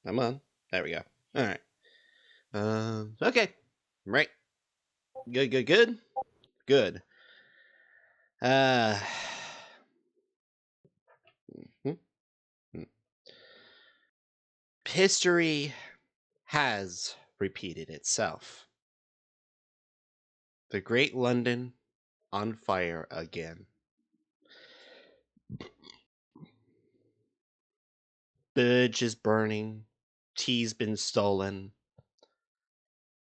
I'm on. There we go. All right. Okay. Right. Good. Uh. hmm, hmm. History has repeated itself. The Great London on fire again. Burge is burning. Tea's been stolen.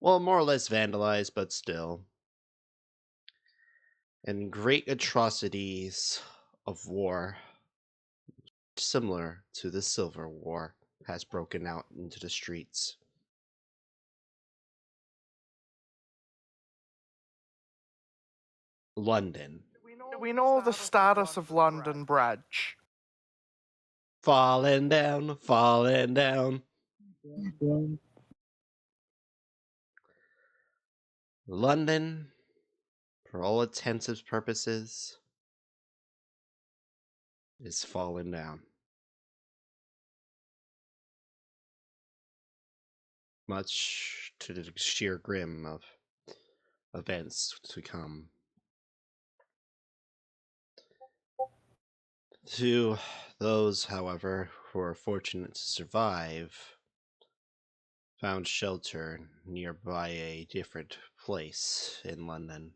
Well, more or less vandalized, but still. And great atrocities of war, similar to the Silver War, has broken out into the streets. London. We know the status of London Bridge. Falling down, falling down. London, for all intents and purposes, is falling down. Much to the sheer grim of events to come. To those, however, who are fortunate to survive, found shelter nearby a different place in London.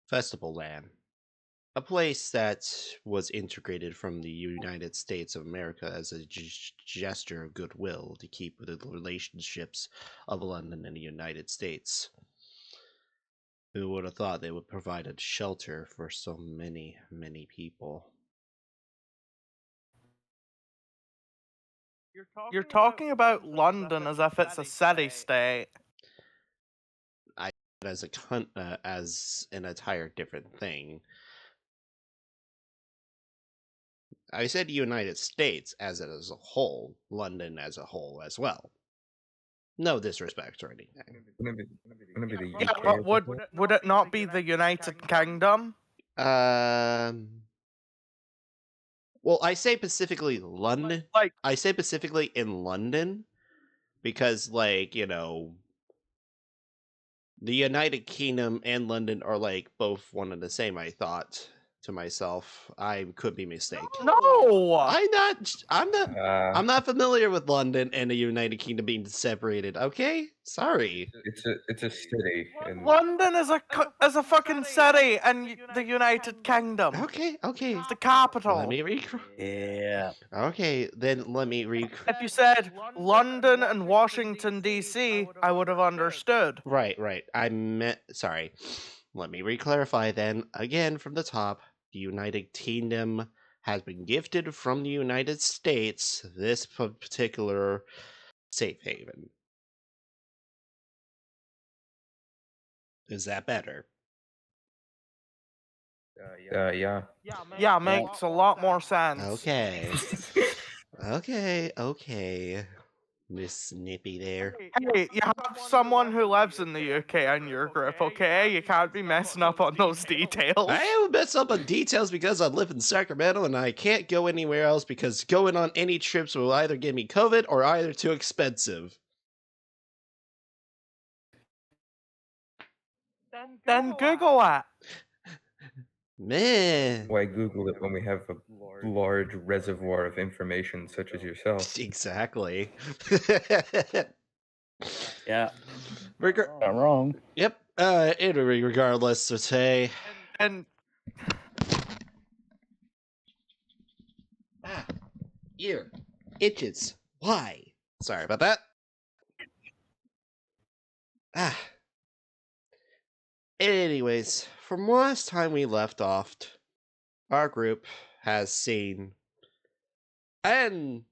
Festival Land. A place that was integrated from the United States of America as a gesture of goodwill to keep the relationships of London and the United States. Who would have thought they would provide a shelter for so many, many people? You're talking about London as if it's a city-state. As as an entire different thing. I said United States as a whole, London as a whole as well. No disrespect or anything. Wouldn't it be the Yeah, UK? but would it not be the United Kingdom? Well, I say specifically London. Like, I say specifically in London because, like, the United Kingdom and London are like both one and the same. I thought to myself, I could be mistaken. no! I'm not familiar with London and the United Kingdom being separated. Okay, sorry. It's a city. And London is a fucking city in the United Kingdom. Okay. It's the capital. Let me Yeah. Okay, then let me If you said London and Washington D.C., I would have understood. Right. I meant sorry. Let me re-clarify then again from the top. The United Kingdom has been gifted from the United States this particular safe haven. Is that better? yeah. Yeah, makes a lot more sense. Okay. Miss Snippy there. Hey, you have someone who lives in the UK in your group, okay? You can't be messing up on those details. I will mess up on details because I live in Sacramento and I can't go anywhere else because going on any trips will either give me COVID or either too expensive. Then Google it. Man. Why Google it when we have a large reservoir of information such as yourself? Exactly. Yeah. Regardless, Not wrong. Yep. Anyway, regardless, so say. And Ear itches. Why? Sorry about that. Anyways, from last time we left off, our group has seen and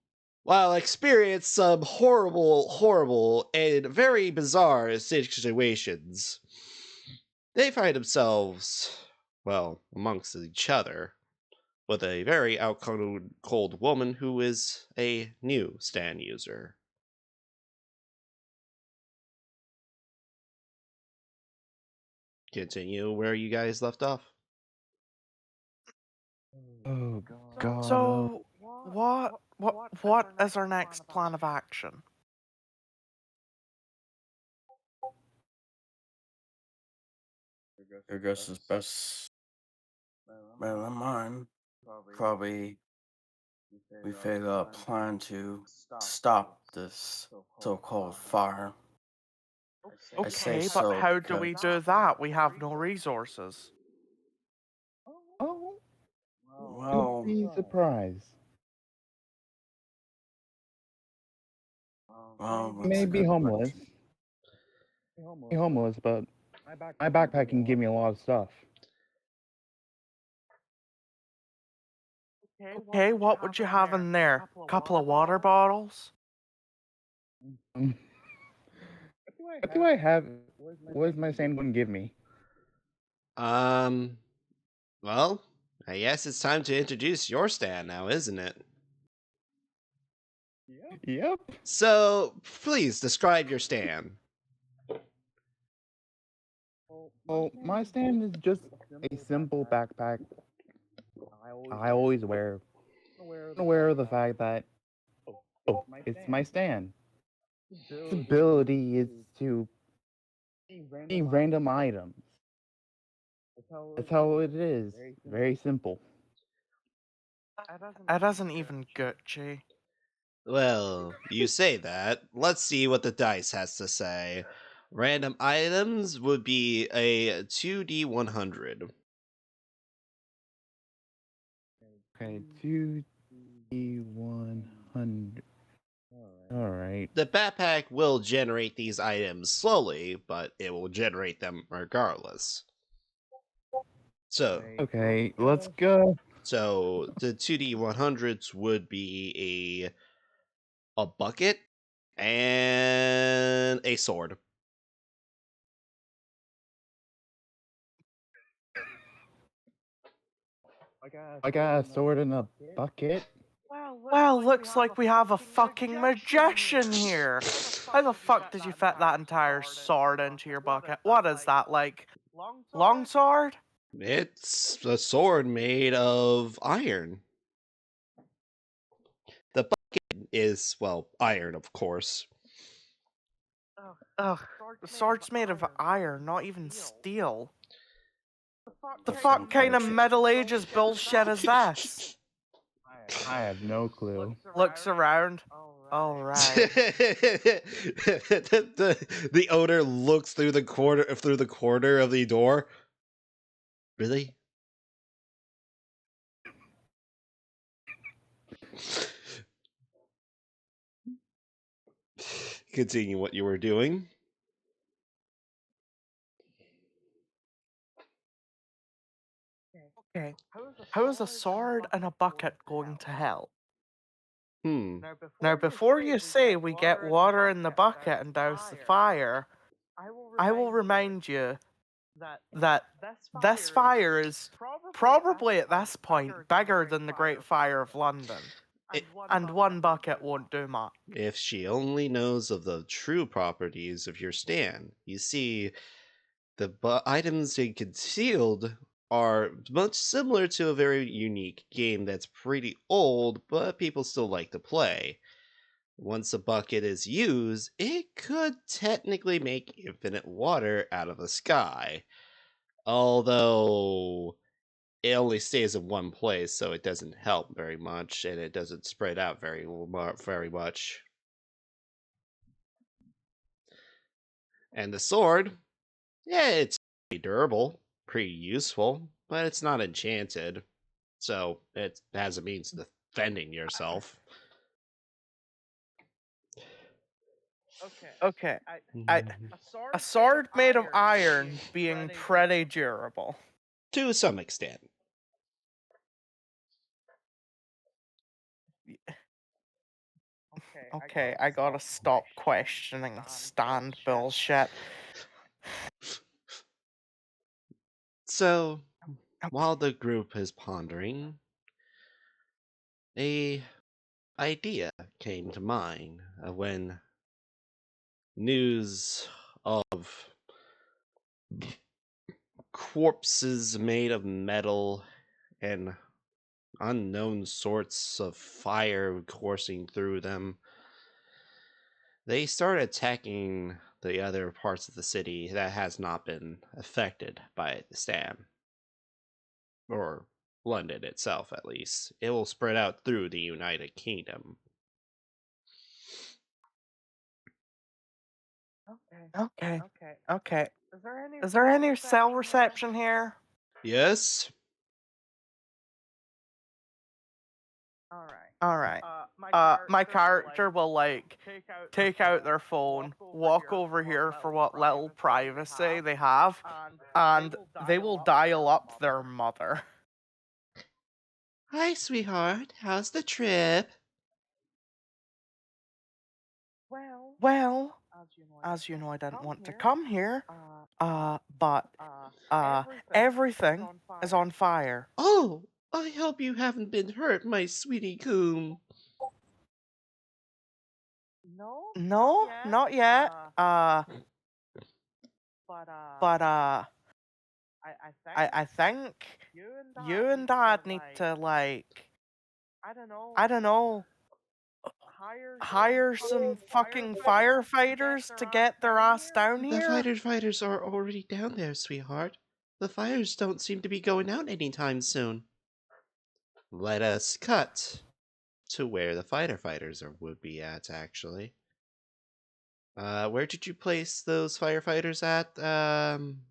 while experienced some horrible, and very bizarre situations, they find themselves, well, amongst each other, with a very cold woman who is a new Stan user. Continue where you guys left off. Oh God. so, what What is our next plan of action? Your guess is best better than mine. Probably we figure out a plan to stop this so-called fire. I say Okay, so but how do because we do that? We have no resources. Oh, well, you'd be surprised. what's May a be good homeless. Be homeless, but my backpack can give me a lot of stuff. Okay, what would you have in there? Couple of water bottles? What do I have? What is my stand going to give me? Well, I guess it's time to introduce your stand now, isn't it? Yep. So, please describe your stand. Well, my stand is just a simple backpack I always wear. Aware of the fact that, it's my stand. Its ability is to see random items. That's how it is. Very simple. That doesn't even Gucci. Well, you say that. Let's see what the dice has to say. Random items would be a 2d100. Okay, 2D100. Alright. The backpack will generate these items slowly, but it will generate them regardless. So, Okay, let's go. the 2d100s would be a bucket and a sword. I got a sword and a bucket. Well, looks like we have a fucking magician here. How the fuck did you fit that entire sword into your bucket? What is that, like, longsword? It's a sword made of iron. The bucket is, well, iron, of course. Ugh, the sword's made of iron, not even steel. The That's fuck some kind of shit. Middle Ages bullshit is this? I have no clue. Looks around. Alright. The owner looks through the corner of the door. Really? Continue what you were doing. Okay, how is a sword and a bucket going to help? Hmm. Now, before you say we get water in the bucket and douse the fire, I will remind you that this fire is probably at this point bigger than the Great Fire of London, and one bucket won't do much. If she only knows of the true properties of your stand. You see, the items they concealed are much similar to a very unique game that's pretty old, but people still like to play. Once a bucket is used, it could technically make infinite water out of the sky. Although it only stays in one place, so it doesn't help very much, and it doesn't spread out very much. And the sword, yeah, it's pretty durable, pretty useful, but it's not enchanted, so it has a means of defending yourself. Okay, a sword made of iron being pretty durable. To some extent. Okay, I gotta stop questioning stand bullshit. So, while the group is pondering, a idea came to mind when news of corpses made of metal and unknown sorts of fire coursing through them, they start attacking the other parts of the city that has not been affected by the stand. Or London itself, at least. It will spread out through the United Kingdom. Okay. Is there any cell reception here? Yes? Alright. My character will, like, take out their phone, walk over here for what little privacy they have, and they will dial up their mother. Hi, sweetheart. How's the trip? Well, as you know, I didn't want to come here, but everything is on fire. Oh, I hope you haven't been hurt, my sweetie coon. No, not yet. But I think you and Dad need to, like, I don't know, hire some fucking firefighters to get their ass down The here. fighters are already down there, sweetheart. The fires don't seem to be going out anytime soon. Let us cut to where the fighters would be at, actually. Where did you place those firefighters at,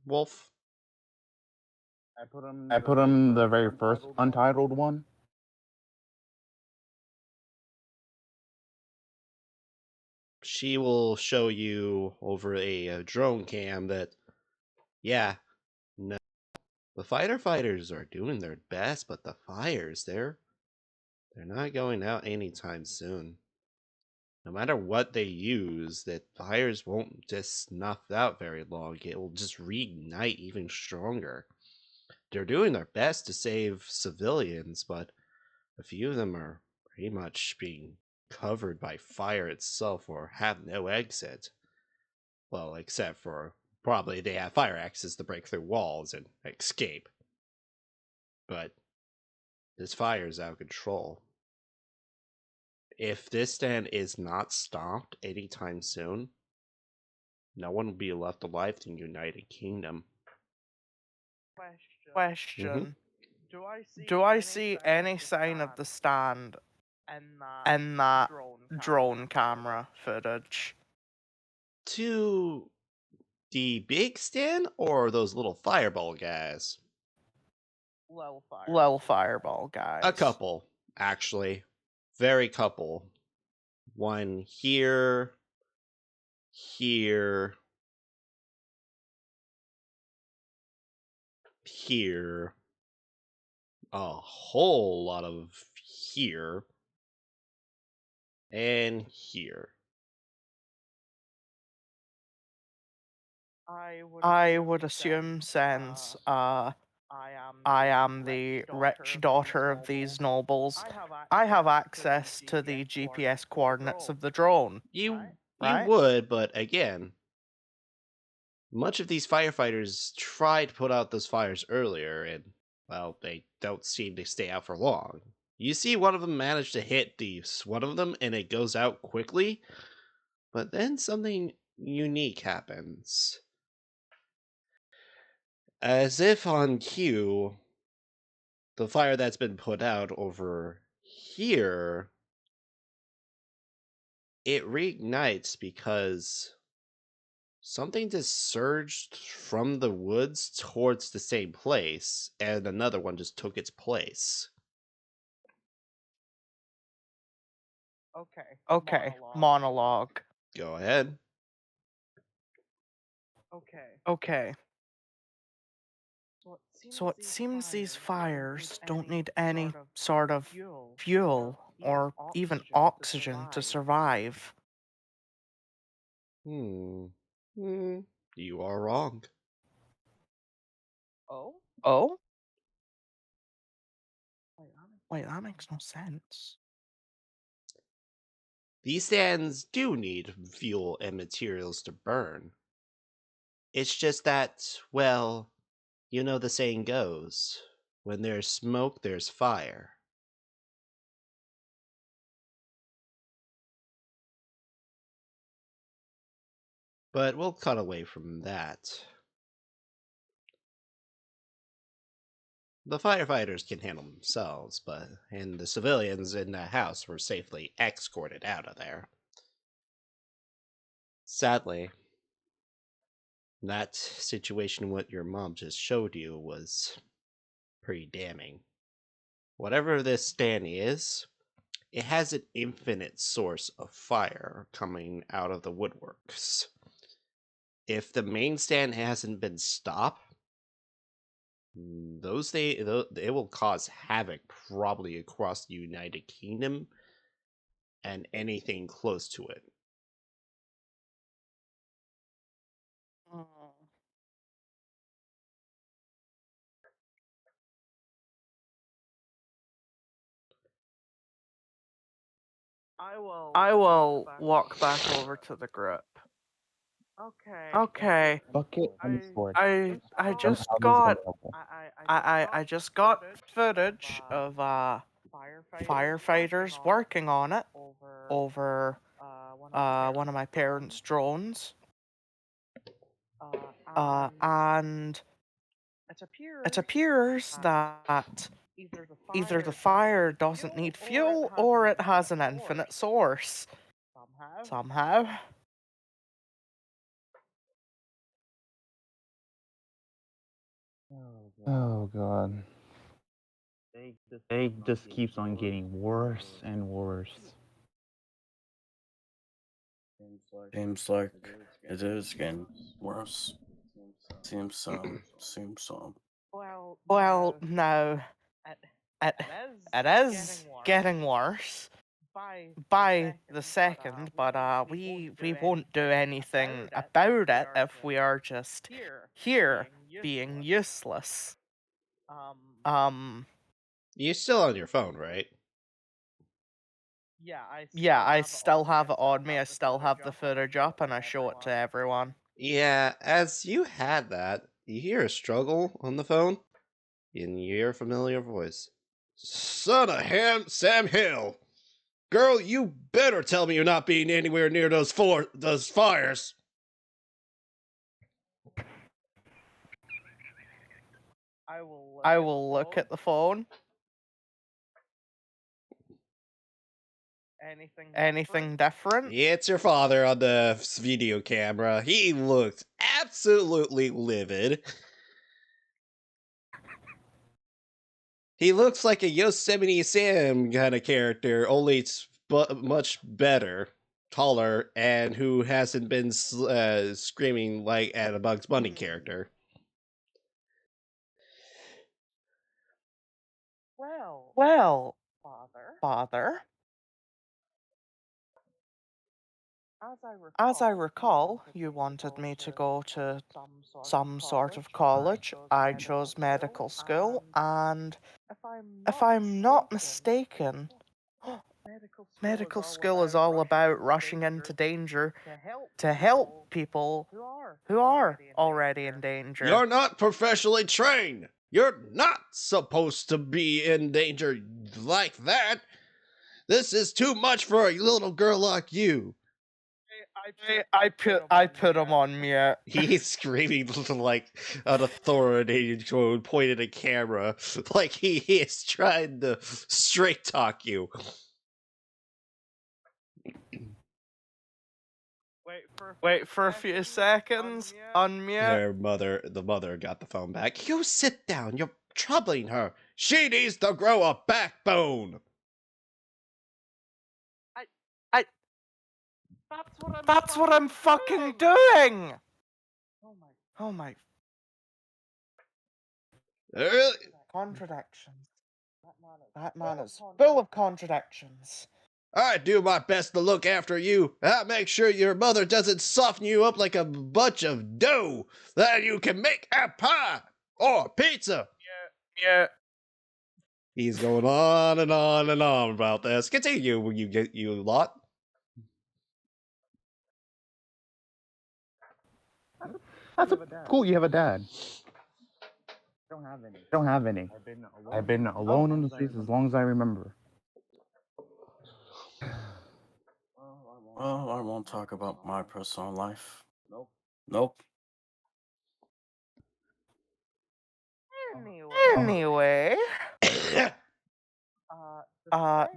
Wolf? I put him the very first untitled one. She will show you over a drone cam that, yeah, no, the fighters are doing their best, but the fires, they're not going out anytime soon. No matter what they use, that fires won't just snuff out very long. It will just reignite even stronger. They're doing their best to save civilians, but a few of them are pretty much being covered by fire itself or have no exit. Well, except for probably they have fire axes to break through walls and escape. But this fire is out of control. If this stand is not stopped anytime soon, no one will be left alive in the United Kingdom. Question. Do I see any sign of the stand in that drone camera footage? To the big stand or those little fireball guys? Little fireball guys. A couple, actually. Very couple. One here, here, here, a whole lot of here, and here. I would assume, since I am the rich daughter of these nobles, I have access to the GPS coordinates of the drone. You Right? would, but again, much of these firefighters tried to put out those fires earlier, and, well, they don't seem to stay out for long. You see one of them manage to hit one of them, and it goes out quickly, but then something unique happens. As if on cue, the fire that's been put out over here, it reignites because something just surged from the woods towards the same place, and another one just took its place. Okay, monologue. Go ahead. Okay. So it seems these fires don't need any sort of fuel or even oxygen to survive. Hmm. You are wrong. Oh? Wait, that makes no sense. These stands do need fuel and materials to burn. It's just that, well, you know the saying goes, when there's smoke, there's fire. But we'll cut away from that. The firefighters can handle themselves, and the civilians in the house were safely escorted out of there. Sadly, that situation what your mom just showed you was pretty damning. Whatever this stand is, it has an infinite source of fire coming out of the woodworks. If the main stand hasn't been stopped, it will cause havoc probably across the United Kingdom and anything close to it. Mm. I will walk back over to the group. Okay. Bucket and sword. I Don't just have these got available. I just got footage of firefighters working on it over one of my parents' drones. And it appears that either the fire doesn't need fuel or it has an infinite source. Somehow. Oh god. It just keeps on getting worse and worse. Seems like it is getting worse. Seems so. Well, no. It, it is getting worse by the second, but we won't do anything about it if we are just here being useless. You're still on your phone, right? Yeah, I still have it on me. I still have the footage up, and I show it to everyone. Yeah, as you had that, you hear a struggle on the phone, and you hear a familiar voice. Son of Sam Hill! Girl, you better tell me you're not being anywhere near those fires! I will look at the phone. Anything different? It's your father on the video camera. He looked absolutely livid. He looks like a Yosemite Sam kind of character, only it's much better, taller, and who hasn't been screaming like at a Bugs Bunny character. Well, father. As I recall, you wanted me to go to some sort of college. I chose medical school, and if I'm not mistaken, medical school is all about rushing into danger to help people who are already in danger. You're not professionally trained! You're not supposed to be in danger like that! This is too much for a little girl like you! I put him on mute. He's screaming like an authoritative tone, pointed at camera, like he is trying to straight talk you. Wait for a few seconds. Unmute. The mother got the phone back. You sit down. You're troubling her. She needs to grow a backbone. That's what I'm fucking doing. Oh my. Really? Contradictions. That man is full of contradictions. I do my best to look after you. I make sure your mother doesn't soften you up like a bunch of dough that you can make a pie or pizza. Yeah. He's going on and on and on about this. Continue when you lot. That's cool. You have a dad. I don't have any. I've been alone on the streets as long as I remember. Well, I won't talk about my personal life. Nope. Anyway,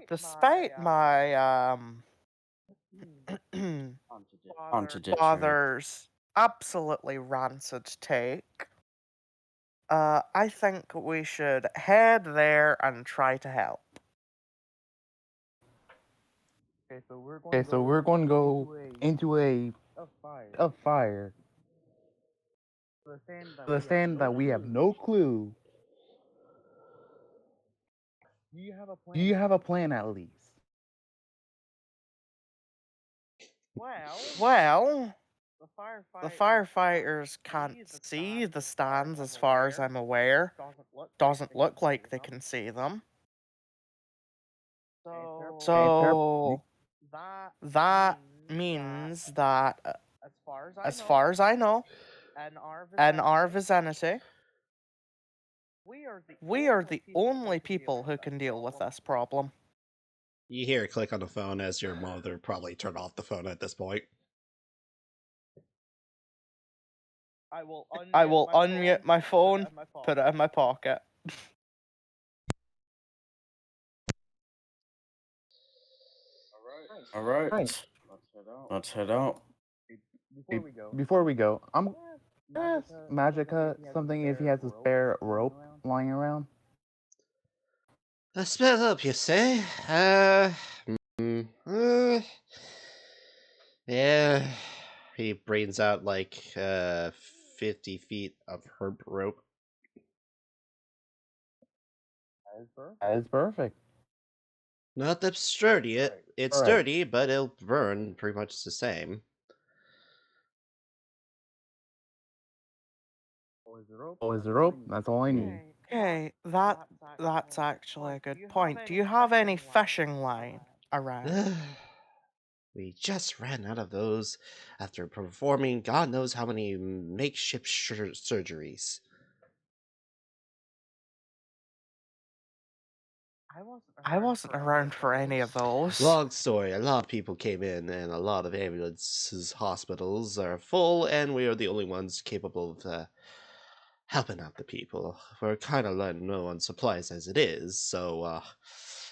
despite my Contradiction. father's absolutely rancid take, I think we should head there and try to help. Okay, so we're going to go into a fire. Understand that we have no clue. Do you have a plan at least? Well, the firefighters can't see the stands as far as I'm aware. Doesn't look like they can see them. So that means that, as far as I know, in our vicinity, we are the only people who can deal with this problem. You hear a click on the phone as your mother probably turned off the phone at this point. I will unmute my phone, put it in my pocket. All right. Right. Let's head out. Before we go, I'm gonna ask Magica something if he has a spare rope lying around. A spell up, you say? Mm, yeah. He brings out like 50 feet of herb rope. That is perfect. Not that sturdy. It's Alright. sturdy, but it'll burn pretty much the same. Oh, is the rope? That's all I need. Okay, that's actually a good point. Do you have any fishing line around? We just ran out of those after performing God knows how many makeshift surgeries. I wasn't around for any of those. Long story. A lot of people came in, and a lot of ambulances, hospitals are full, and we are the only ones capable of helping out the people. We're kind of low on supplies as it is, so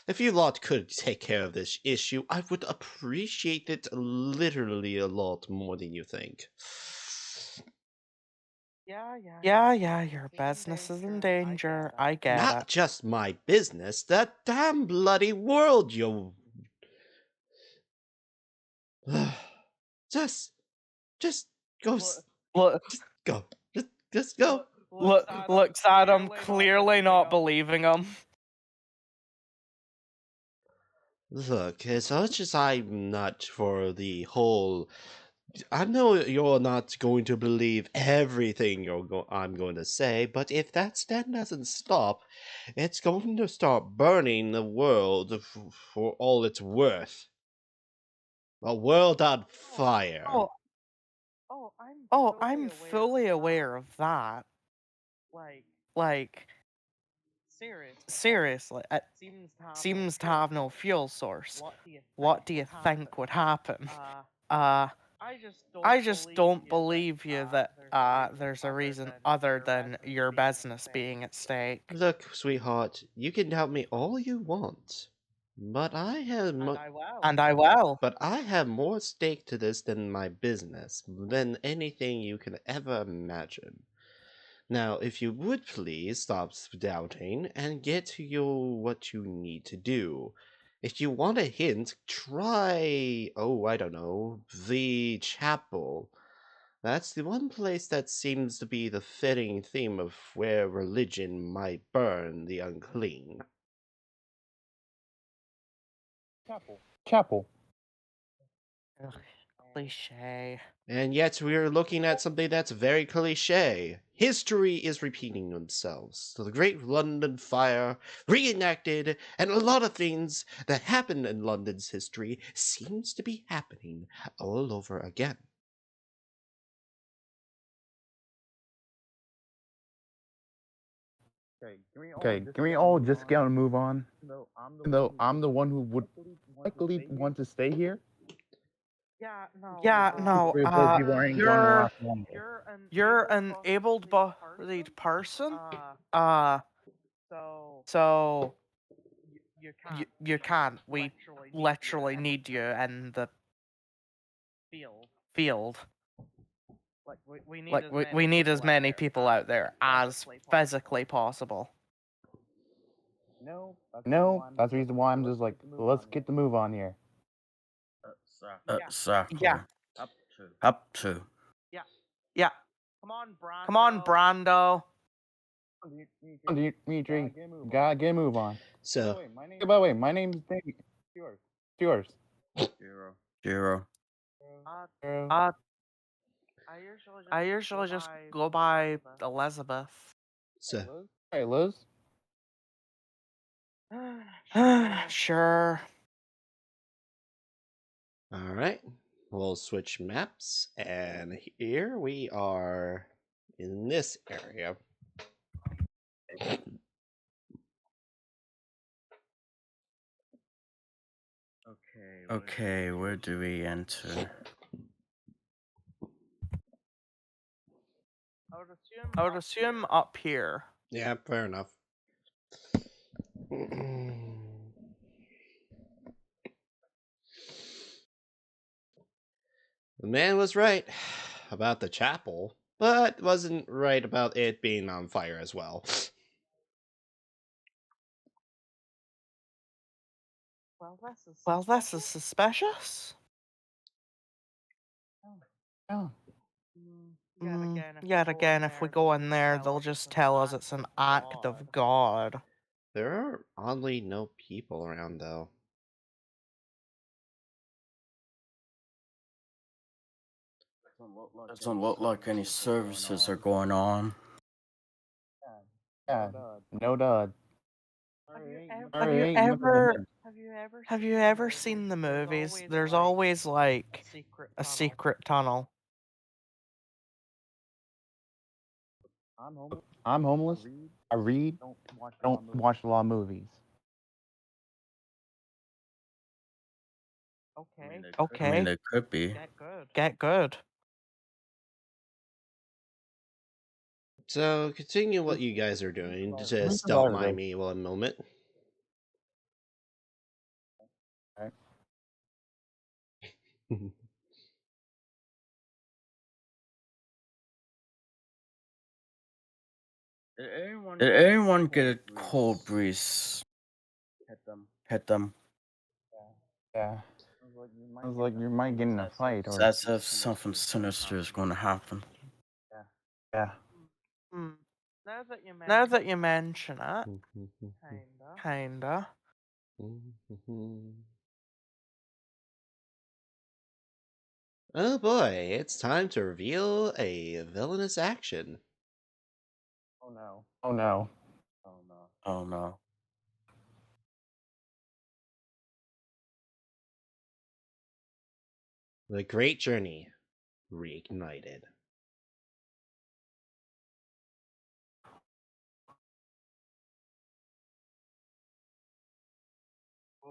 if you lot could take care of this issue, I would appreciate it literally a lot more than you think. Yeah, your business is in danger. I get Not it. just my business, the damn bloody world, you. just go. Look, Just go. Just go. looks at him, clearly not believing him. Look, as much as I'm not for the whole. I know you're not going to believe everything I'm going to say, but if that stand doesn't stop, it's going to start burning the world for all it's worth. A world on fire. Oh, I'm fully aware of that. Like, seriously, it seems to have no fuel source. What do you think would happen? I just don't believe you that there's a reason other than your business being at stake. Look, sweetheart, you can doubt me all you want, but I have And I will. But I have more stake to this than my business, than anything you can ever imagine. Now, if you would please stop doubting and get to what you need to do. If you want a hint, try, oh, I don't know, the chapel. That's the one place that seems to be the fitting theme of where religion might burn the unclean. Chapel. Ugh, cliche. And yet we are looking at something that's very cliche. History is repeating themselves. So the Great London Fire, reenacted, and a lot of things that happened in London's history seems to be happening all over again. Okay, can we all just get on and move on? Even though I'm the one who would likely want to stay here. Yeah, Those no. people aren't going to last long. You're an able-bodied person. So you can't. We literally need you in the field. Like we need as many people out there as physically possible. No, that's the reason why I'm just like, let's get the move on here. Exactly. Yeah. Up to. Yeah. Come on, Brando. Dimitri, gotta get a move on. So, By the way, my name's Dave. Yours. Zero. I usually just go by Elizabeth. so Hey, Liz. Sure. all right. We'll switch maps, and here we are in this area. Okay, where do we enter? I would assume up here. Yeah, fair enough. The man was right about the chapel, but wasn't right about it being on fire as well. Well, this is suspicious. Oh. Yet again, if we go in there, they'll just tell us it's an act of God. There are oddly no people around, though. Doesn't look like any services are going on. Yeah, no dud. Have you ever seen the movies? There's always like a secret tunnel. I'm homeless. I read. Don't watch a lot of movies. Okay. I mean, there could be. Get good. So, continue what you guys are doing. Just Survivor don't mind though. me one moment. Alright. Did anyone get a cold breeze? Hit them. Yeah. I was like, you might get in a fight It's or. as if something sinister is going to happen. Yeah. Now that you mention it, kinda. Oh boy, it's time to reveal a villainous action. Oh no. Oh no. Oh no. The Great Journey Reignited.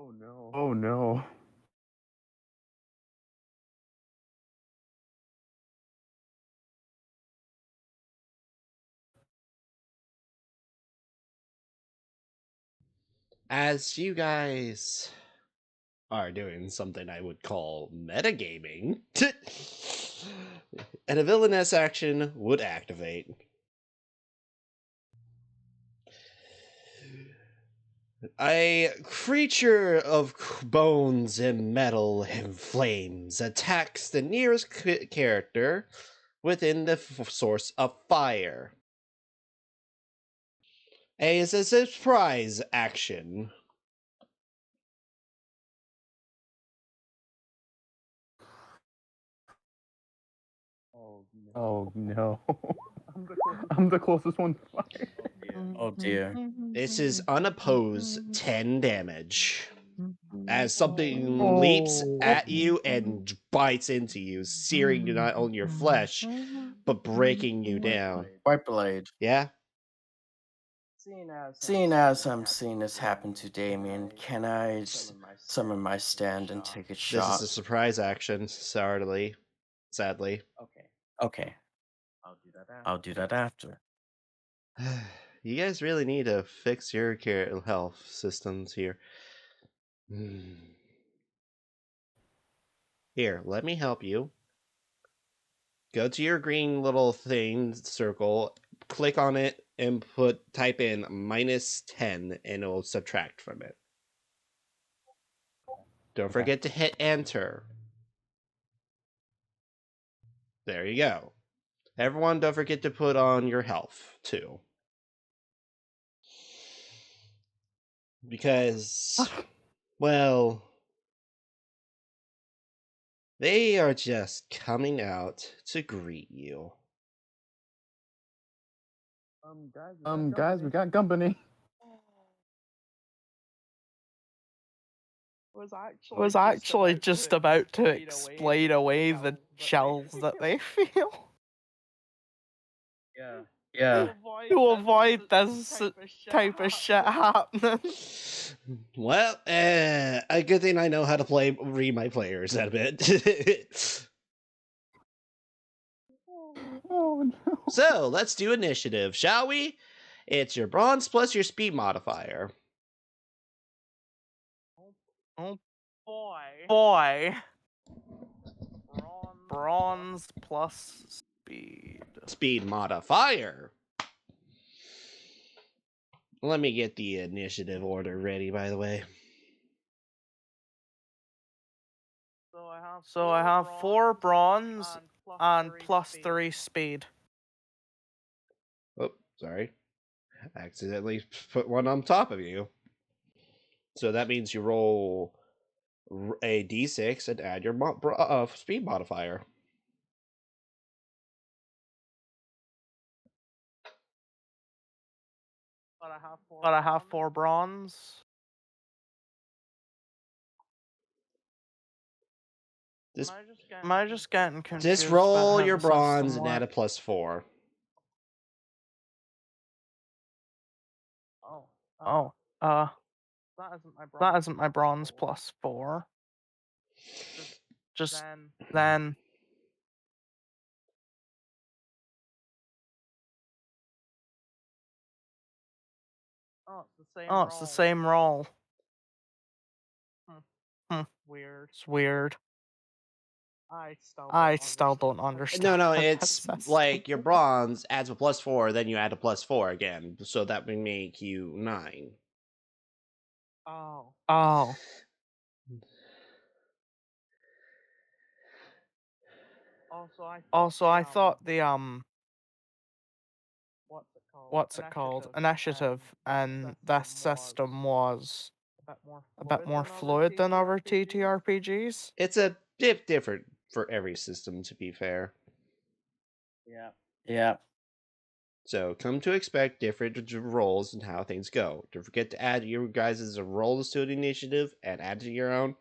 Oh no. Oh no. As you guys are doing something I would call metagaming, and a villainous action would activate. A creature of bones and metal and flames attacks the nearest character within the source of fire. As a surprise action. Oh no. I'm the closest one to fire. Oh dear. This is unopposed 10 damage. As something leaps at you and bites into you, searing you not only your flesh, but breaking you down. White blade. Yeah? Seeing as I'm seeing this happen to Damien, can I summon my stand and take a This shot? is a surprise action, sadly. Okay. I'll do that after. You guys really need to fix your health systems here. Here, let me help you. Go to your green little thing circle, click on it, and type in -10, and it'll subtract from it. Don't forget to hit enter. There you go. Everyone, don't forget to put on your health too. Because, well, they are just coming out to greet you. Guys, we got company. Was actually just about to explain away the chills that they feel. Yeah. To avoid this type of shit happening. Well, a good thing I know how to read my players a bit. Oh no. So, let's do initiative, shall we? It's your bronze plus your speed modifier. Oh boy. Bronze plus speed. Speed modifier. Let me get the initiative order ready, by the way. So I have 4 bronze and +3 speed. Oh, sorry. Accidentally put one on top of you. So that means you roll a d6 and add your speed modifier. But I have 4 bronze. Am I just getting confused? Just roll about how your the system bronze and add a works? +4. Oh, that isn't my bronze +4. Just then. Oh, it's the same roll. It's weird. I still don't understand. No, that it's system. like your bronze adds a +4, then you add a +4 again. So that would make you 9. Oh. Also, I thought the what's it called? Initiative and that system was a bit more fluid than other TTRPGs. It's a bit different for every system, to be fair. Yeah. So come to expect different roles and how things go. Don't forget to add your guys' roles to the initiative and add to your own.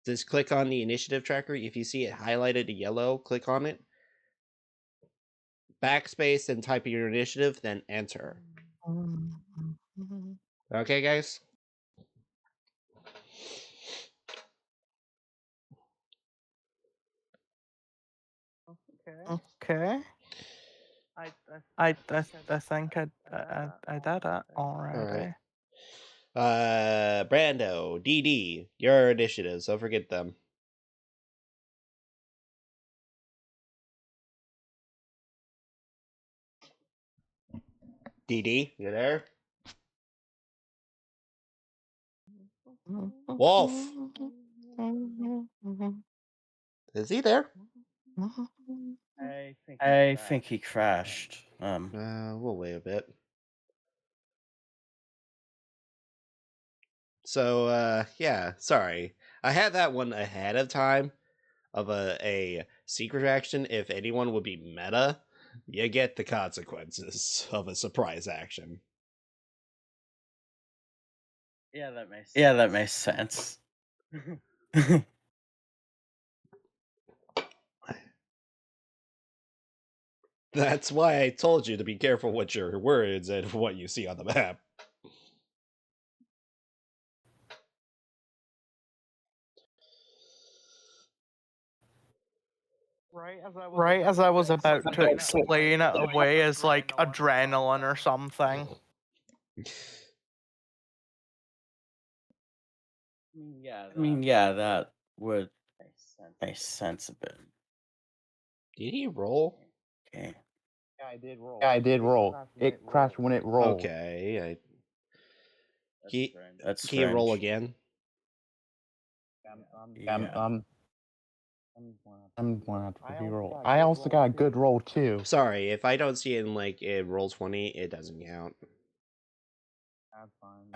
Just click on the initiative tracker. If you see it highlighted in yellow, click on it. Backspace and type in your initiative, then enter. Okay, guys? Okay. I think I did it already. Alright. Brando, DD, your initiatives. Don't forget them. DD, you there? Wolf, is he there? I think he crashed. We'll wait a bit. So, yeah, sorry. I had that one ahead of time of a secret action. If anyone would be meta, you get the consequences of a surprise action. Yeah, that makes sense. That's why I told you to be careful with your words and what you see on the map. Right as I was about to explain it away as like adrenaline or something. I mean, yeah, that would make sense a bit. Did he roll? Okay. Yeah, I did roll. It crashed when it rolled. Okay. That's Can you roll strange. again? Yeah. I'm gonna have to re-roll. I also got a good roll too. Sorry, if I don't see it in like a roll 20, it doesn't count. That's fine.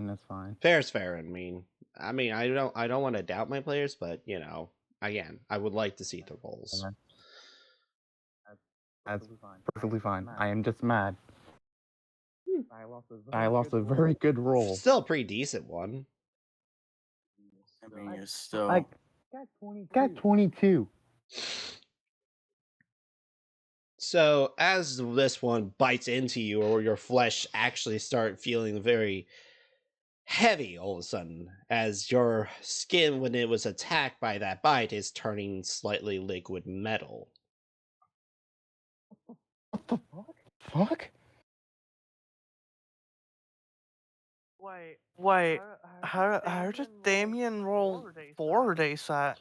That's fine. Fair's fair. I mean, I don't want to doubt my players, but you know, again, I would like to see the rolls. That's perfectly fine. I am just mad. I lost a very good roll. Still a pretty decent one. I mean, you're still. I got 22. So as this one bites into you, or your flesh actually start feeling very heavy all of a sudden, as your skin, when it was attacked by that bite, is turning slightly liquid metal. What the fuck? Wait, how did Damien roll 4 days at?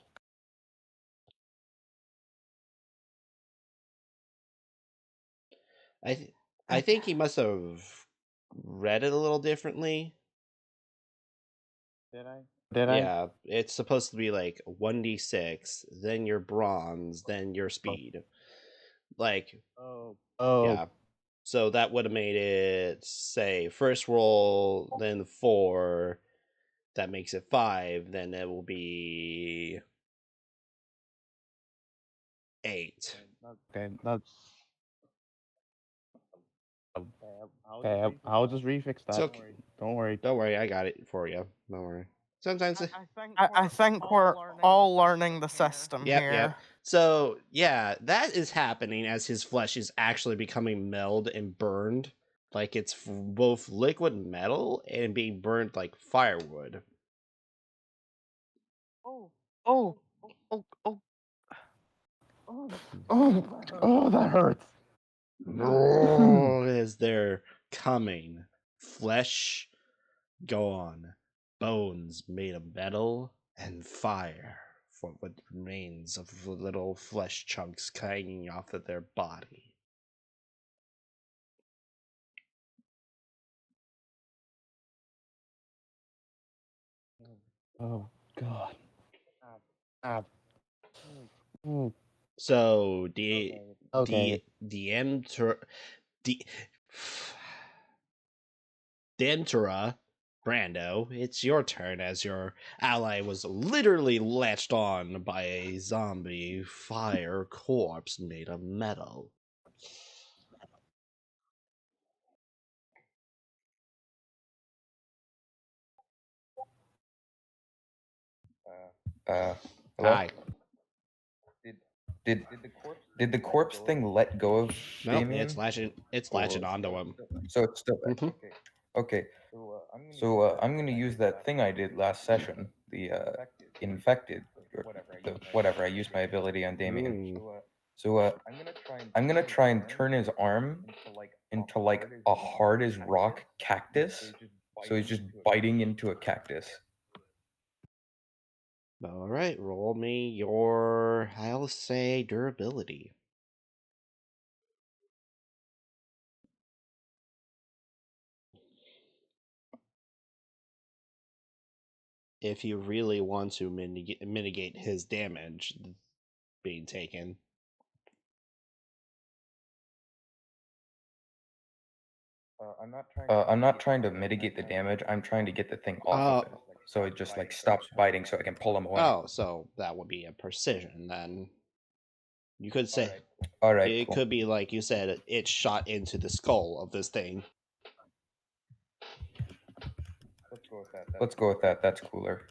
I think he must have read it a little differently. Did I? Yeah, it's supposed to be like 1d6, then your bronze, then your speed. Like, Oh. yeah. So that would have made it, say, first roll, then 4. That makes it 5. Then it will be 8. Okay, that's. Okay, I'll just refix that. Okay. Don't worry. Don't worry, I got it for you. Don't worry. Sometimes. I think we're all learning the system Yep, here. yep. So, yeah, that is happening as his flesh is actually becoming melled and burned. Like it's both liquid metal and being burnt like firewood. Oh, Oh, that hurts. As they're coming. Flesh gone. Bones made of metal and fire for what remains of the little flesh chunks hanging off of their body. Oh God. Oh. So Okay. Dentura, Brando, it's your turn as your ally was literally latched on by a zombie fire corpse made of metal. Hello? Hi. Did the corpse thing let go of Nope, Damien? it's latching onto him. So it's still there. Mhm. Okay. So I'm gonna use that thing I did last session, the infected, or the whatever. I used my ability on Damien. So I'm gonna try and turn his arm into like a hard as rock cactus. So he's just biting into a cactus. All right, roll me your, I'll say, durability. If you really want to mitigate his damage being taken. I'm not trying to mitigate the damage. I'm trying to get the thing off of it, so it just like stops biting, so I can pull him away. Oh, so that would be a precision then. You could say All right. it Cool. could be like you said, it shot into the skull of this thing. Let's go with that. That's cooler.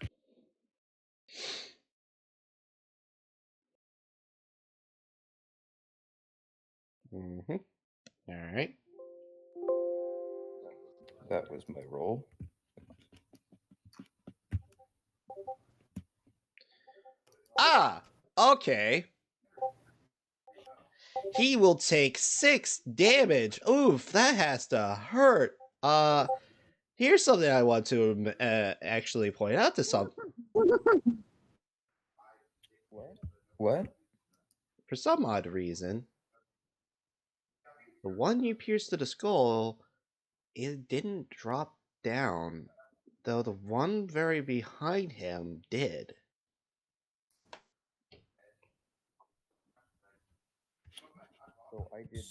Mm-hmm. All right. That was my roll. Ah, okay. He will take 6 damage. Oof, that has to hurt. Here's something I want to actually point out to some. What? For some odd reason, the one you pierced to the skull, it didn't drop down, though the one very behind him did.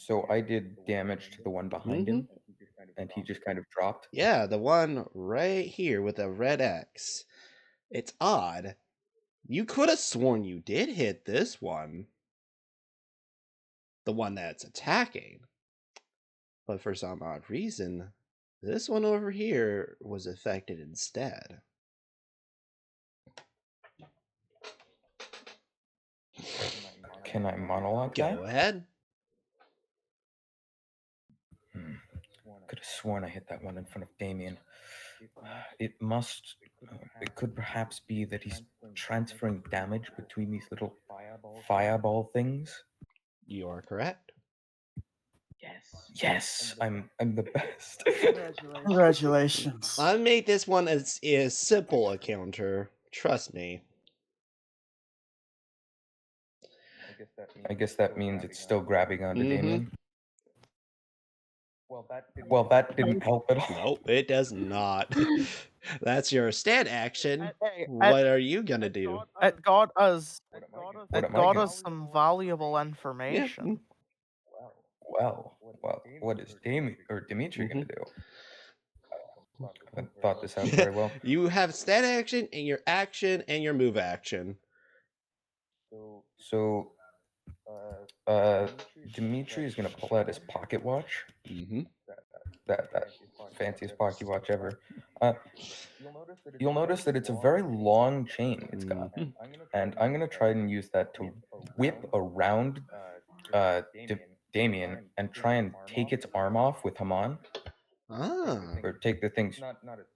So I did damage to the one behind him, and he just kind of dropped. Yeah, the one right here with the red X. It's odd. You could have sworn you did hit this one. The one that's attacking. But for some odd reason, this one over here was affected instead. Can I monologue that? Go ahead. Could have sworn I hit that one in front of Damien. It must. It could perhaps be that he's transferring damage between these little fireball things. You are correct. Yes, I'm the best. Congratulations. I made this one as simple a counter. Trust me. I guess that means it's still grabbing onto Mhm. Damien. Well, that didn't help at all. Nope, it does not. That's your stand action. Hey, What are you gonna do? it got us. What It am I got gonna- us some valuable information. Well, what is Damien or Dimitri gonna do? I haven't thought this out very well. You have stand action and your move action. So, Dimitri is gonna pull out his pocket watch. Mm-hmm. That fanciest pocket watch ever. You'll notice that it's a very long chain it's got, and I'm gonna try and use that to whip around Damien and try and take its arm off with Haman, Ah. or take the thing's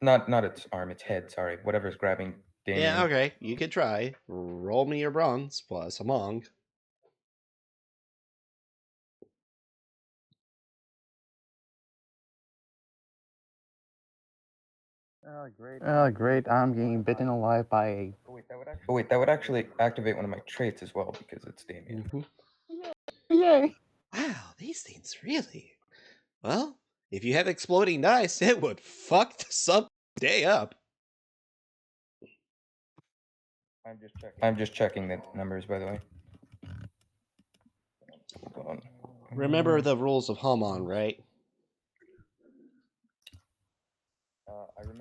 not its arm, its head. Sorry, whatever's grabbing Damien. Yeah, okay. You could try. Roll me your bronze plus among. Great. I'm getting bitten alive by a. Oh wait, that would actually activate one of my traits as well because it's Damien. Mm-hmm. Yay! Wow, these things really. Well, if you have exploding dice, it would fuck some day up. I'm just checking the numbers, by the way. Hold on. Remember the rules of Haman, right?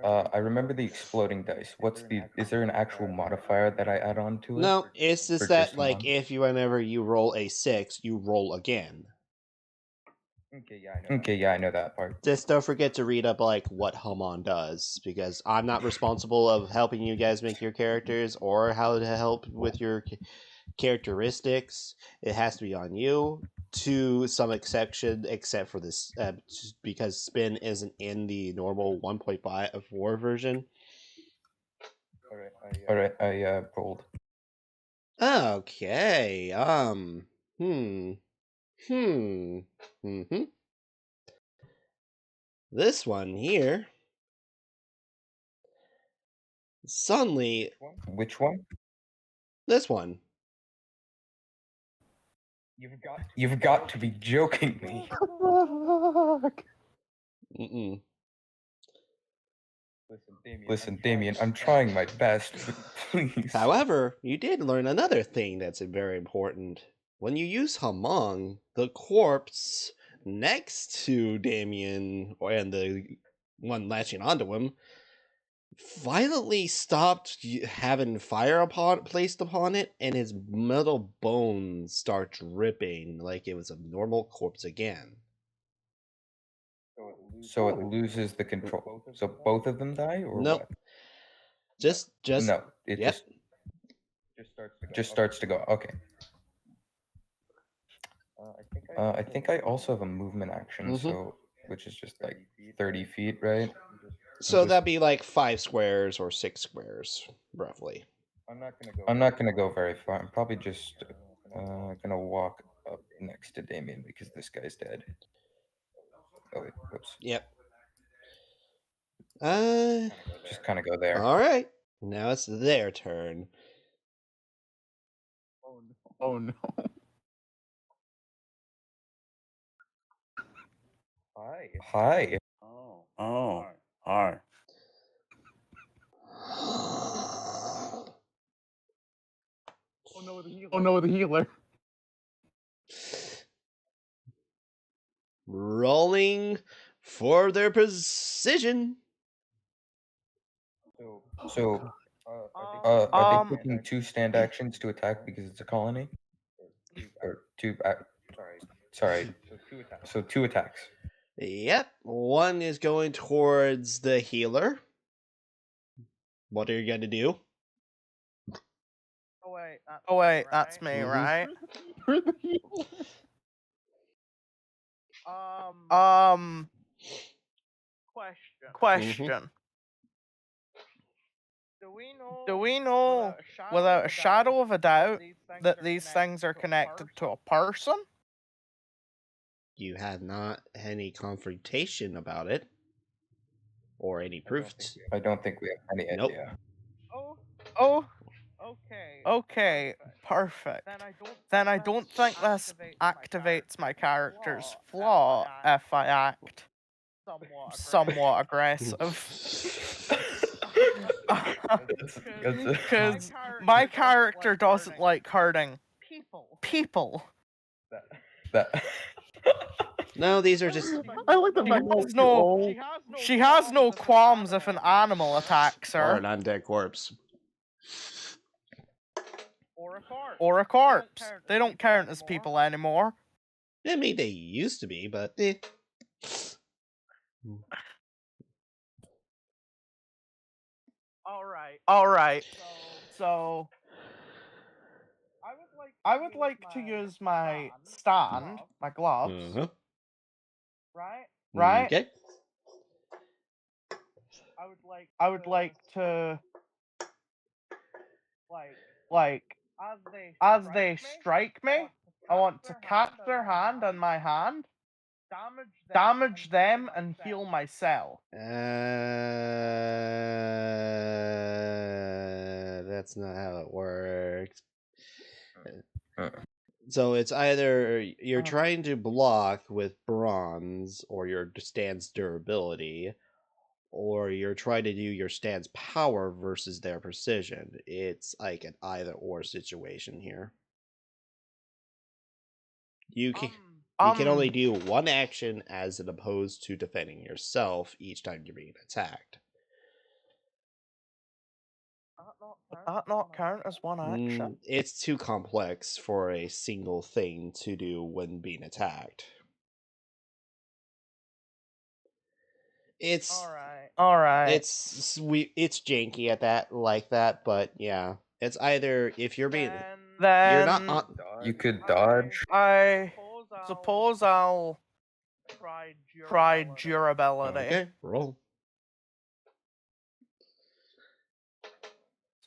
I remember the exploding dice. Is there an actual modifier that I add on to it? No, it's just Or that, just like, Haman? if whenever you roll a 6, you roll again. Okay, yeah, I know that part. Just don't forget to read up, like, what Haman does, because I'm not responsible of helping you guys make your characters or how to help with your characteristics. It has to be on you, to some exception, except for this, because spin isn't in the normal 1.4 version. All right, I rolled. Okay, This one here. Suddenly, Which one? this one. You've got to be joking me. Fuck! Mm-mm. Listen, Damien, I'm trying my best, but please. However, you did learn another thing that's very important. When you use Hamong, the corpse next to Damien and the one latching onto him violently stopped having fire placed upon it, and his metal bones start dripping like it was a normal corpse again. So it loses the control. So both of them die, or Nope. what? Just No, it yep. just starts to go. Okay. I think I also have a movement action, Mhm. so which is just like 30 feet, right? So just- that'd be like 5 squares or 6 squares, roughly. I'm not gonna go very far. I'm probably just gonna walk up next to Damien because this guy's dead. Oh wait, whoops. Yep. Just kind of go there. All right. Now it's their turn. Oh no. Hi. Oh, hi. Oh no, the healer. Rolling for their precision. So, are they taking 2 stand actions to attack because it's a colony? Or 2 sorry. So 2 attacks. Yep. One is going towards the healer. What are you going to do? Oh wait, that's me, Mhm. right? You're the healer. Question. Do we know without a shadow of a doubt that these things are connected to a person? You have not any confrontation about it. Or any proof. I don't think we have any Nope. idea. Oh, okay, perfect. Then I don't think this activates my character's flaw if I act somewhat aggressive. Because my character doesn't like hurting people. that. No, these are just. I like the fact that She has no qualms if an animal attacks Or her. an undead corpse. Or a corpse. They don't count as people anymore. I mean, they used to be, but. Alright. So I would like to use my stand, my gloves. Uh-huh. Right? Okay. I would like to like as they strike me, I want to catch their hand on my hand, damage them and heal myself. That's not how it works. Uh. So it's either you're trying to block with bronze or your stand's durability, or you're trying to do your stand's power versus their precision. It's like an either or situation here. You can only do one action as opposed to defending yourself each time you're being attacked. Would that not count as one action? It's too complex for a single thing to do when being attacked. It's Alright. it's janky at that like that, but yeah, it's either if you're being you're not Then on. You could dodge. I suppose I'll try durability. Okay, roll.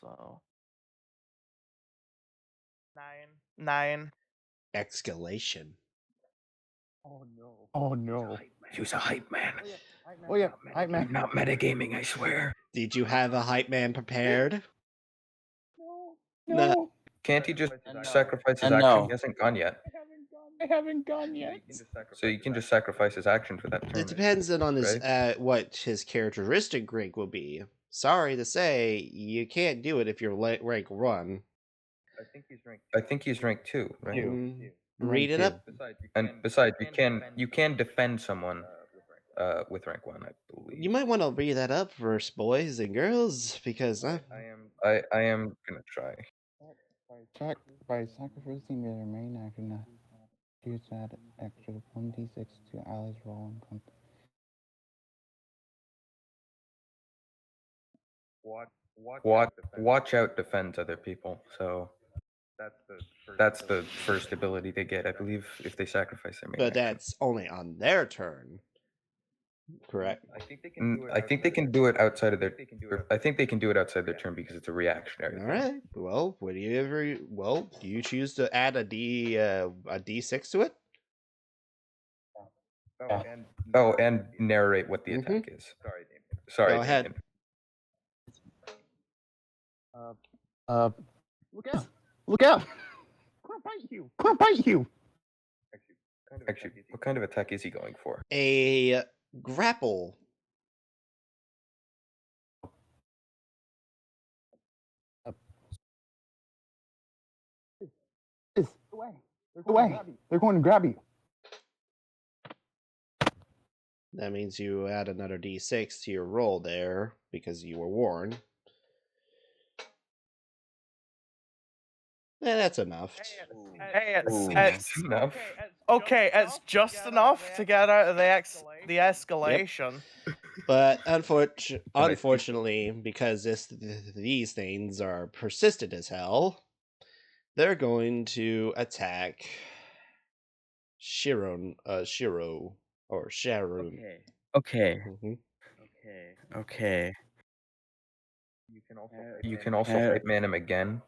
So 9. Escalation. Oh no. Use a hype man. Oh yeah, hype man. I'm not metagaming, I swear. Did you have a hype man prepared? No. Can't he just sacrifice his And action? no. He hasn't gone yet. I haven't gone yet. So you can just sacrifice his action for that turn. It depends on his right? what his characteristic rank will be. Sorry to say, you can't do it if you're rank 1. I think he's rank 2, right? Read it up. And besides, you can defend someone with rank 1, I believe. You might want to read that up first, boys and girls, because I am gonna try. By sacrificing their main action, use that extra 1d6 to allies roll and Watch out defends other people, so That's the first ability they get, I believe, if they sacrifice their main But action. that's only on their turn. Correct. I think they can do it outside of their. I think they can do it outside their turn because it's a reactionary. All right. Well, do you choose to add a D6 to it? Oh, and narrate what the attack is. Sorry, Go ahead. Damien. Look out! Can't bite you! Can't bite you! Actually, what kind of attack is he going for? A grapple. Away! They're going to grab you. That means you add another D6 to your roll there because you were warned. That's enough. Hey, Ooh. it's Enough. okay. It's just enough to get out of the escalation. But I think- unfortunately, because these things are persistent as hell, they're going to attack Shiro or Sharon. Okay. Mhm. Okay. You can also Hitman him again.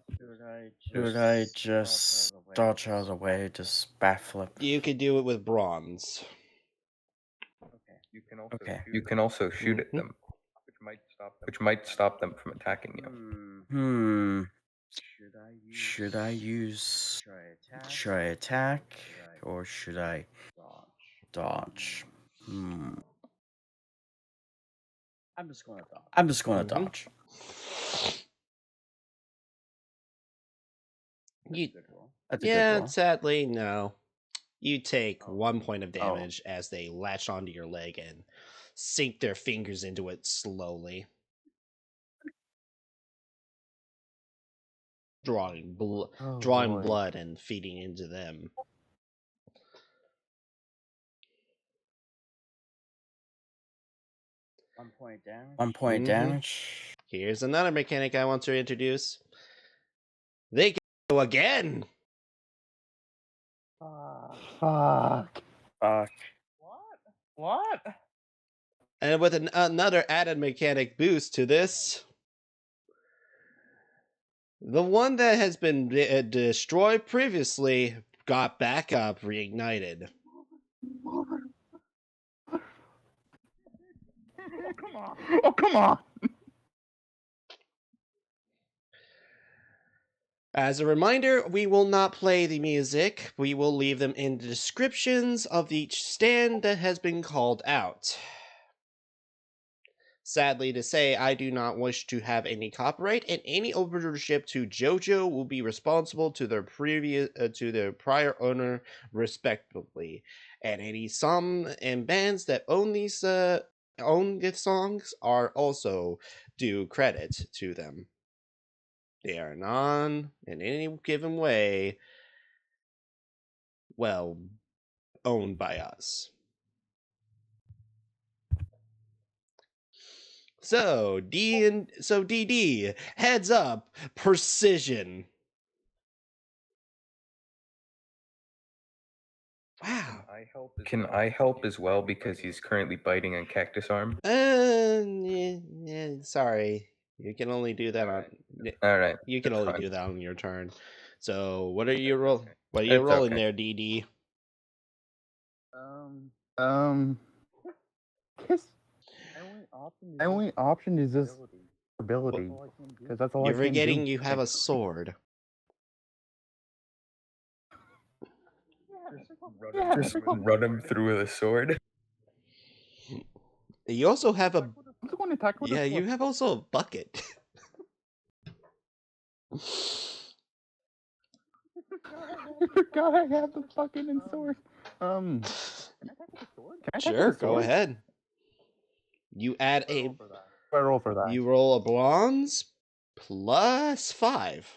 Should I just dodge out of the way, just backflip? You could do it with bronze. Okay. You can also shoot at Mhm. them, which might stop them from attacking you. Should I use? Should I attack or should I dodge? I'm just gonna Mhm. dodge. That's a good roll. Sadly, no. You take 1 point of damage as they latch onto your leg and sink their fingers into it slowly, drawing blood and feeding into them. One point Mhm. damage. Here's another mechanic I want to introduce. They can go again. Fuck. What? And with another added mechanic boost to this, the one that has been destroyed previously got back up, reignited. Oh, come on! As a reminder, we will not play the music. We will leave them in the descriptions of each stand that has been called out. Sadly to say, I do not wish to have any copyright, and any ownership to Jojo will be responsible to their prior owner, respectively. And any song and bands that own the songs are also due credit to them. They are non in any given way, well, owned by us. So DD, heads up, precision. Wow. Can I help as well because he's currently biting on Cactus Arm? Sorry. You can only do that on. All right. You can that's only fine. do that on your turn. So what are you What are you It's rolling okay. there, DD? Kiss. My only option is this ability, because that's all You're I can forgetting do. you have a sword. Yeah, Just run him through with a sword. You also have a. I'm just going to attack with a Yeah, sword. you have also a bucket. I forgot I have the fucking sword. Can I attack Sure, with a go sword? ahead. You add a. What do I roll for that? You roll a bronze plus 5.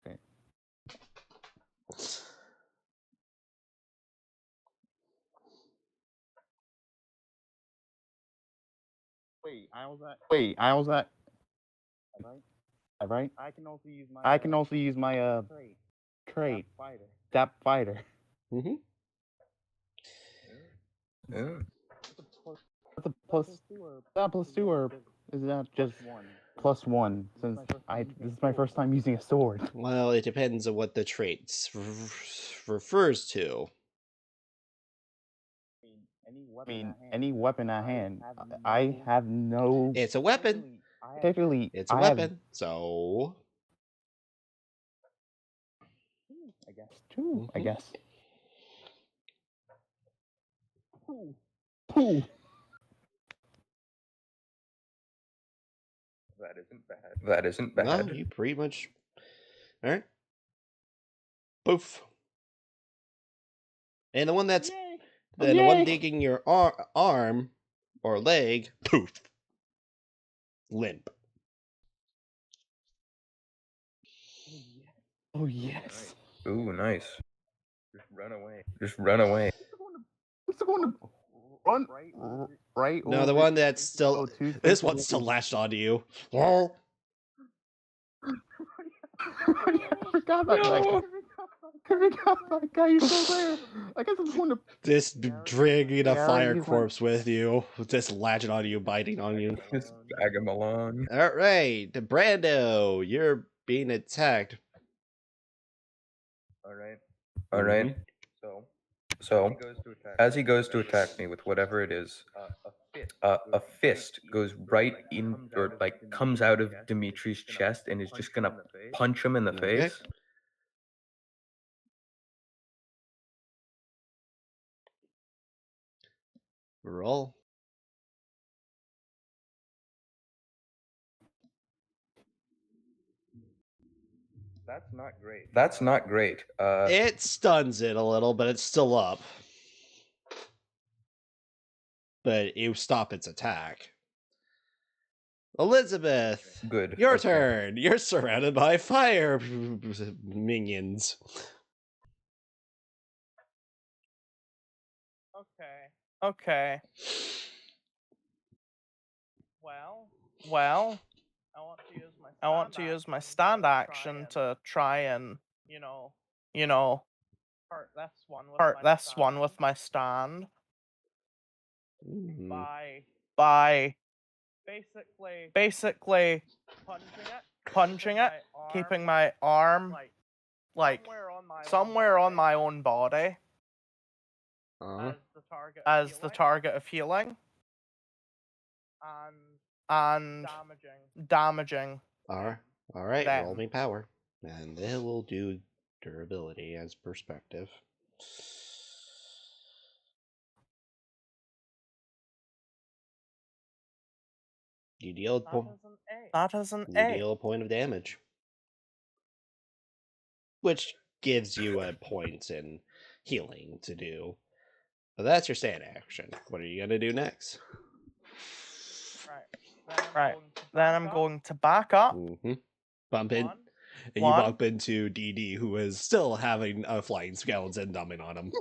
Okay. Wait, I was at. right? I can also use my trait, Dap Fighter. Mm-hmm. Yeah. That's a plus. Is that +2 or is that just +1? Since this is my first time using a sword. Well, it depends on what the traits refers to. I mean, any weapon at hand. I have no. It's a weapon. Technically, It's a I have weapon. So. 2, I Mhm. guess. Ooh. That isn't bad. That isn't Well, bad. you pretty much. All right. Poof. And the one that's. Then the one digging your arm or leg. Poof. Limp. Oh yes. Ooh, nice. Just run away. Just run away. It's going to run right No, over. the one that's still. Oh, 2 This spaces one's still away. latched onto you. I forgot about that guy. I forgot about that guy. He's still there. I guess I'm going to. Just dragging a Yeah, fire he's corpse with you. Just latching on you, biting on you. Just drag him along. Alright, Brando, you're being attacked. All right. All right. So, as he goes to attack me with whatever it is, a fist goes right in, or like comes out of Dimitri's chest, and is just gonna punch him in the Okay. face. Roll. That's not great. That's not great. It stuns it a little, but it's still up. But you stop its attack. Elizabeth, Good. your Okay. turn. You're surrounded by fire minions. Okay. Well, I want to use my stand action to try and, hurt this one with my stand Mhm. by basically punching it, keeping my arm like somewhere on my own body Uh-huh. as the target of healing and damaging Alright, roll them. me power. And it will do durability as perspective. You deal That is an you A. deal a point of damage, which gives you a point in healing to do. But that's your stand action. What are you gonna do next? Right. Then I'm going to back up. Mm-hmm. Bump in, and you One. bump into DD, who is still having a flying skeleton dumbing on him.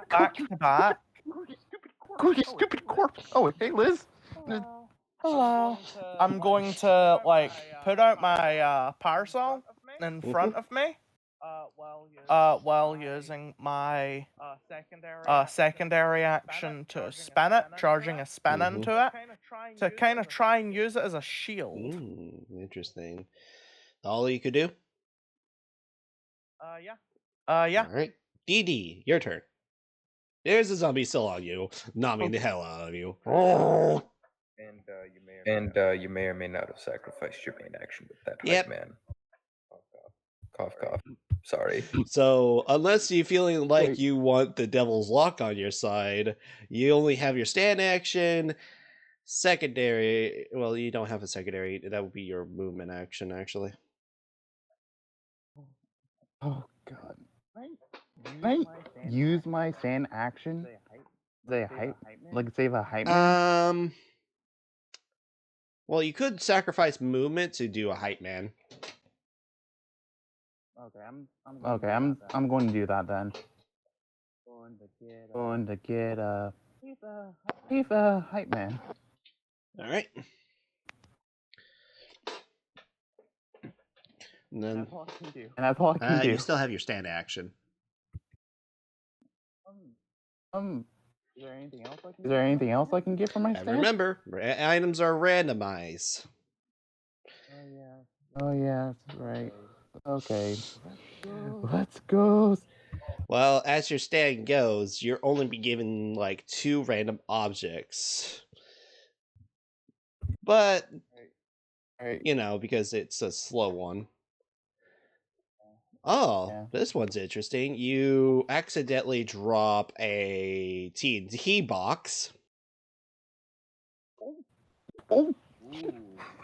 Back to back. Oh, you stupid corpse. Oh, hey, Liz. Hello. I'm going to like put out my parasol in front of me. While using my secondary action to spin it, charging a spin Mhm. into it to kind of try and use it as a shield. Interesting. All you could do? Yeah. Alright. DD, your turn. There's a zombie still on you, nomming the hell out of you. And you may or may not have sacrificed your main action with that Yep. hype man. Cough, cough. Sorry. So, unless you're feeling like Wait. you want the devil's lock on your side, you only have your stand action, secondary. Well, you don't have a secondary. That would be your movement action, actually. Oh God. Can I use my stand action? Say hype, like save a hype man. Well, you could sacrifice movement to do a hype man. Okay, I'm going to do that then. Going to get a hype man. All right. And then And that's all I can do. you still have your stand action. Is there anything else I can get from my And stand? remember, items are randomized. Oh yeah, that's right. Okay. Let's go. Well, as your stand goes, you're only be given like 2 random objects. But, Right. you know, because it's a slow one. Oh, Yeah. this one's interesting. You accidentally drop a TNT box. Oh,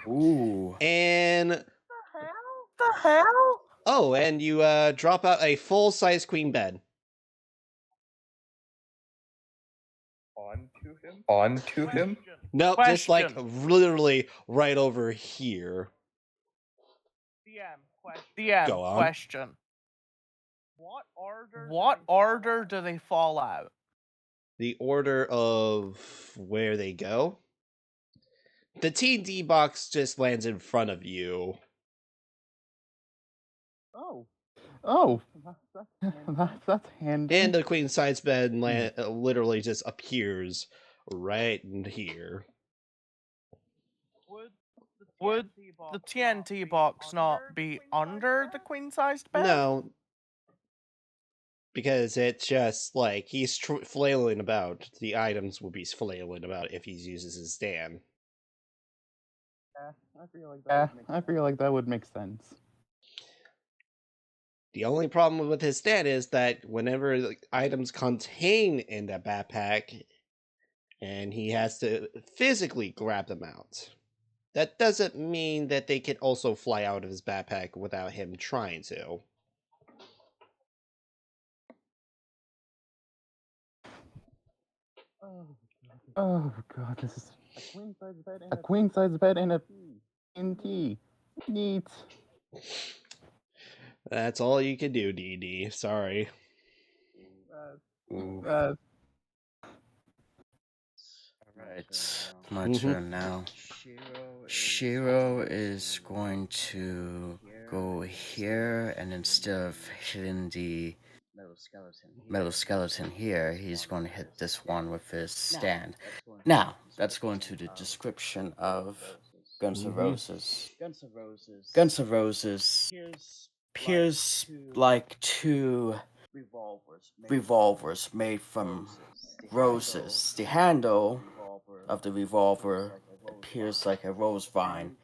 Ooh. And The hell? oh, and you drop out a full-size queen bed. Onto him? Nope, just like Question. literally right over here. DM Go on. question. What order do they fall out? The order of where they go. The TNT box just lands in front of you. oh, that's handy. And the queen size bed literally just appears right in here. Would the TNT box not be under the queen-sized bed? No. Because it's just like he's flailing about. The items will be flailing about if he uses his stand. I feel like that would make sense. The only problem with his stand is that whenever the items contain in the backpack, and he has to physically grab them out. That doesn't mean that they can also fly out of his backpack without him trying to. Oh god, this is a queen size bed and a TNT. Neat. That's all you can do, DD. Sorry. Ooh. Alright, my Mhm. turn now. Shiro is going to go here, and instead of hitting the metal skeleton here, he's going to hit this one with his stand. Now, that's going to the description of Guns N' Roses. Guns N' Roses appears like 2 revolvers made from roses. The handle of the revolver appears like a rose vine,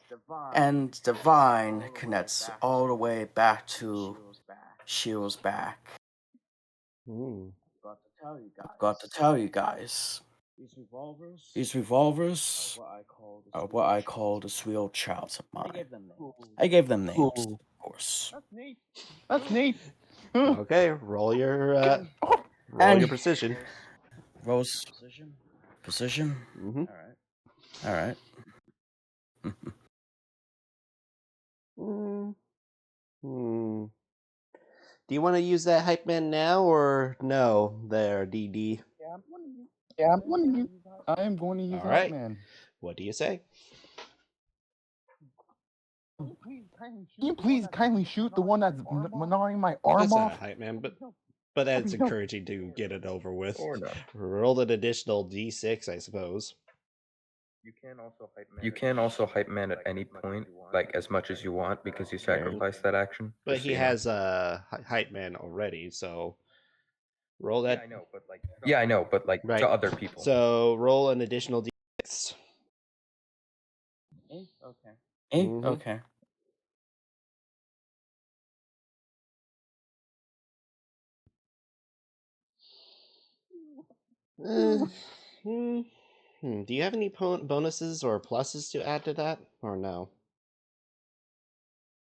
and the vine connects all the way back to Shiro's back. Got to tell you guys, these revolvers are what I call the sweet old childs of mine. I gave them names, of course. That's neat. Okay, roll your And- precision. Rose precision. Mm-hmm. All right. Do you want to use that hype man now or no? There, DD. Yeah, I am going to use All Hype right. Man. What do you say? Can you please kindly shoot the one that's gnawing my arm That's not off? a hype man, but that's No. encouraging to get it over with. Or no. Roll an additional D6, I suppose. You can also hype man at any point, like as much as you want, because you sacrifice that action. But just so he you know. has a hype man already, so roll that. Yeah, I know, but like Right. to other people. So roll an additional D6. 8? Mhm. Okay. Do you have any bonuses or pluses to add to that, or no?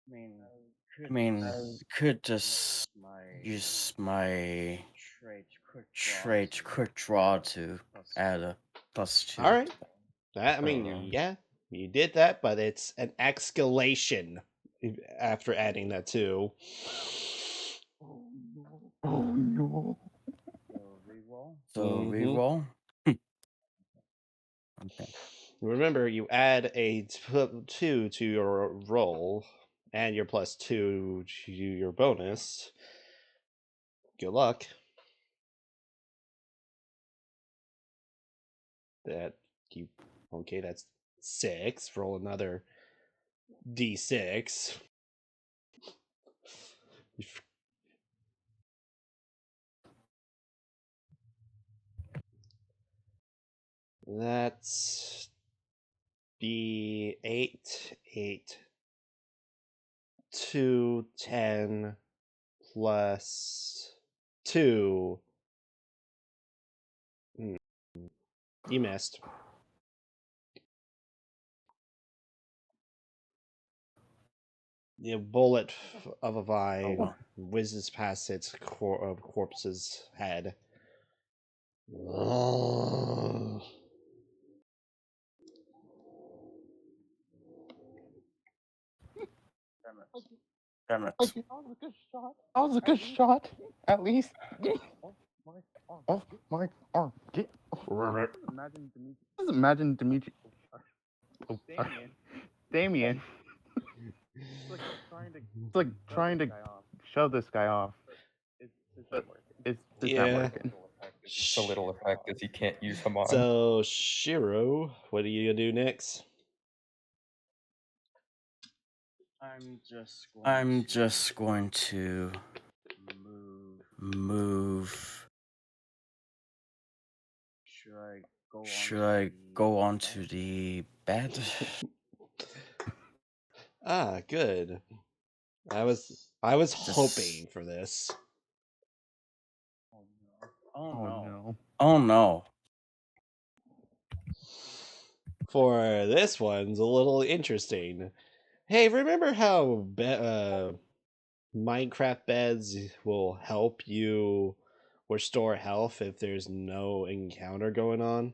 I mean, could just use my trait quick draw to add a +2. All right. I mean, Oh. yeah, you did that, but it's an escalation after adding that too. Oh no. So Mhm. reroll. Okay. Remember, you add a 2 to your roll. and your +2 to your bonus. Good luck. Okay, that's 6. Roll another d6. That's d8, 8, 2, 10 plus 2. You missed. The bullet of a vine whizzes past its corpse's head. Damn it. That was a good shot. At least. Oh my arm. Get. Imagine Dimitri. Oh, Damien. It's like trying to shove this guy off. But it's not working. It's a little effect as he can't use him on. So, Shiro, what are you gonna do next? I'm just going to move. Should I go onto the bed? Ah, good. I was hoping for this. Oh no. Oh no. For this one's a little interesting. Hey, remember how Minecraft beds will help you restore health if there's no encounter going on?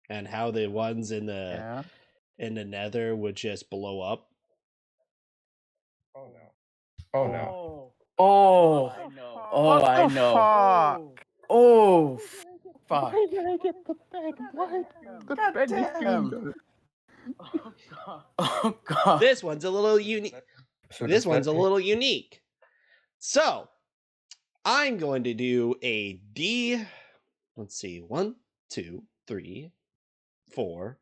And how the ones in the Nether would just blow up? Oh no. Oh no. Oh. What I the know. fuck? Oh. Fuck. Why did I get the bed? Why? The God bed is damn. being Oh god. This one's a little unique. This one's a little unique. So, I'm going to do a D. Let's see. 1, 2, 3, 4,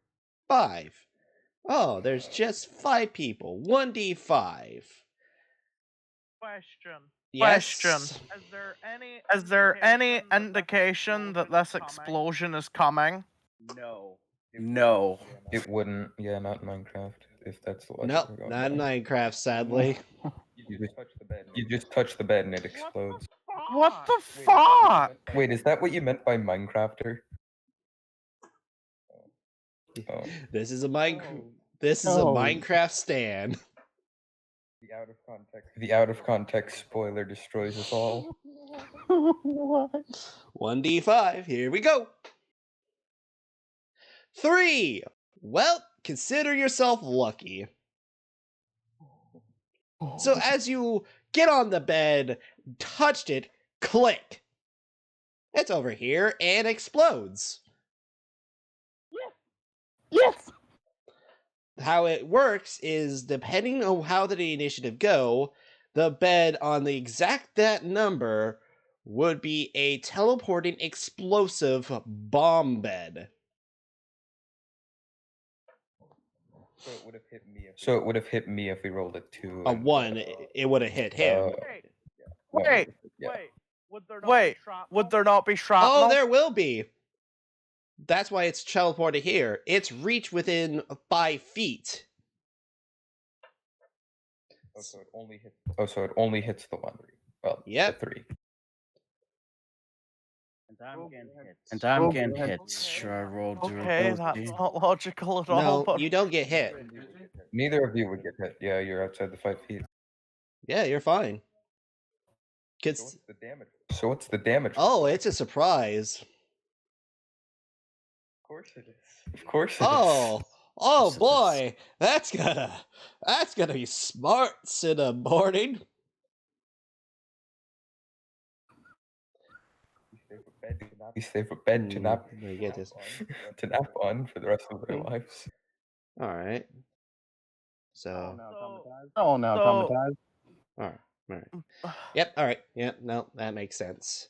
5. Oh, there's just 5 people. 1d5. Question. Yes. Is there any indication that this explosion is coming? No. It wouldn't. Yeah, not in Minecraft. If that's the logic Nope, we're going not in by. Minecraft, sadly. You just touch the bed and it explodes. What the fuck? Wait, is that what you meant by Minecrafter? Oh. This is a Minecraft stand. The out of context spoiler destroys us all. What? 1d5. Here we go. 3. Well, consider yourself lucky. So as you get on the bed, touched it, click. It's over here and explodes. Yes. How it works is, depending on how the initiative go, the bed on the exact that number would be a teleporting explosive bomb bed. So it would have hit me if we rolled a 2. A 1, it would have hit him. Wait. Yeah. Would there not be shrapnel? Oh, there will be. That's why it's teleported here. It's reach within 5 feet. So it only hits the 1. Well, Yep. the 3. And I'm getting hit. Should I roll Okay, durability? that's not logical at all. No, But you don't get hit. Neither of you would get hit. Yeah, you're outside the 5 feet. Yeah, you're fine. So what's the damage? Oh, it's a surprise. Of course it is. Of course it is. Oh boy, that's gonna be smarts in the morning. You stay for bed to nap. Let me get this. To nap on for the rest of their lives. All right. So, Oh no, So- traumatized. all right. Yep, all right. Yep, no, that makes sense.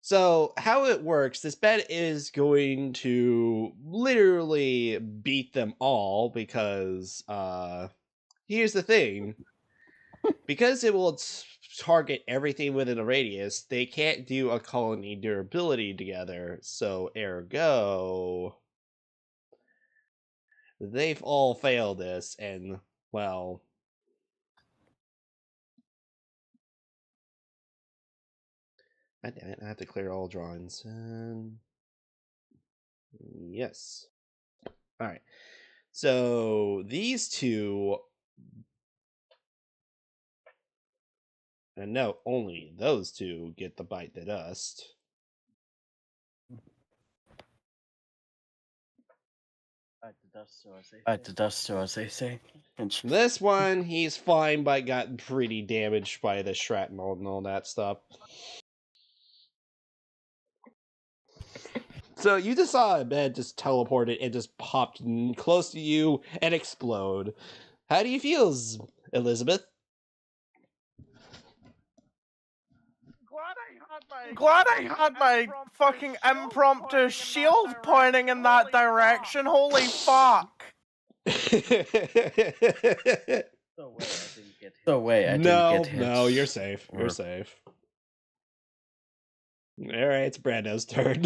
So, how it works, this bed is going to literally beat them all because, here's the thing. Because it will target everything within a radius, they can't do a colony durability together. So, ergo, they've all failed this, and, well... God damn it, I have to clear all drawings. Yes. Alright. So, these two... And no, only those two get the bite the dust. Bite the dust, so as they say. This one, he's fine, but got pretty damaged by the shrapnel and all that stuff. So you just saw a bed just teleported and just popped close to you and explode. How do you feel, Elizabeth? Glad I had my fucking impromptu shield pointing in that direction. Holy fuck! So wait, I didn't get hit. No, you're safe. You're Or- safe. Alright, it's Brando's turn.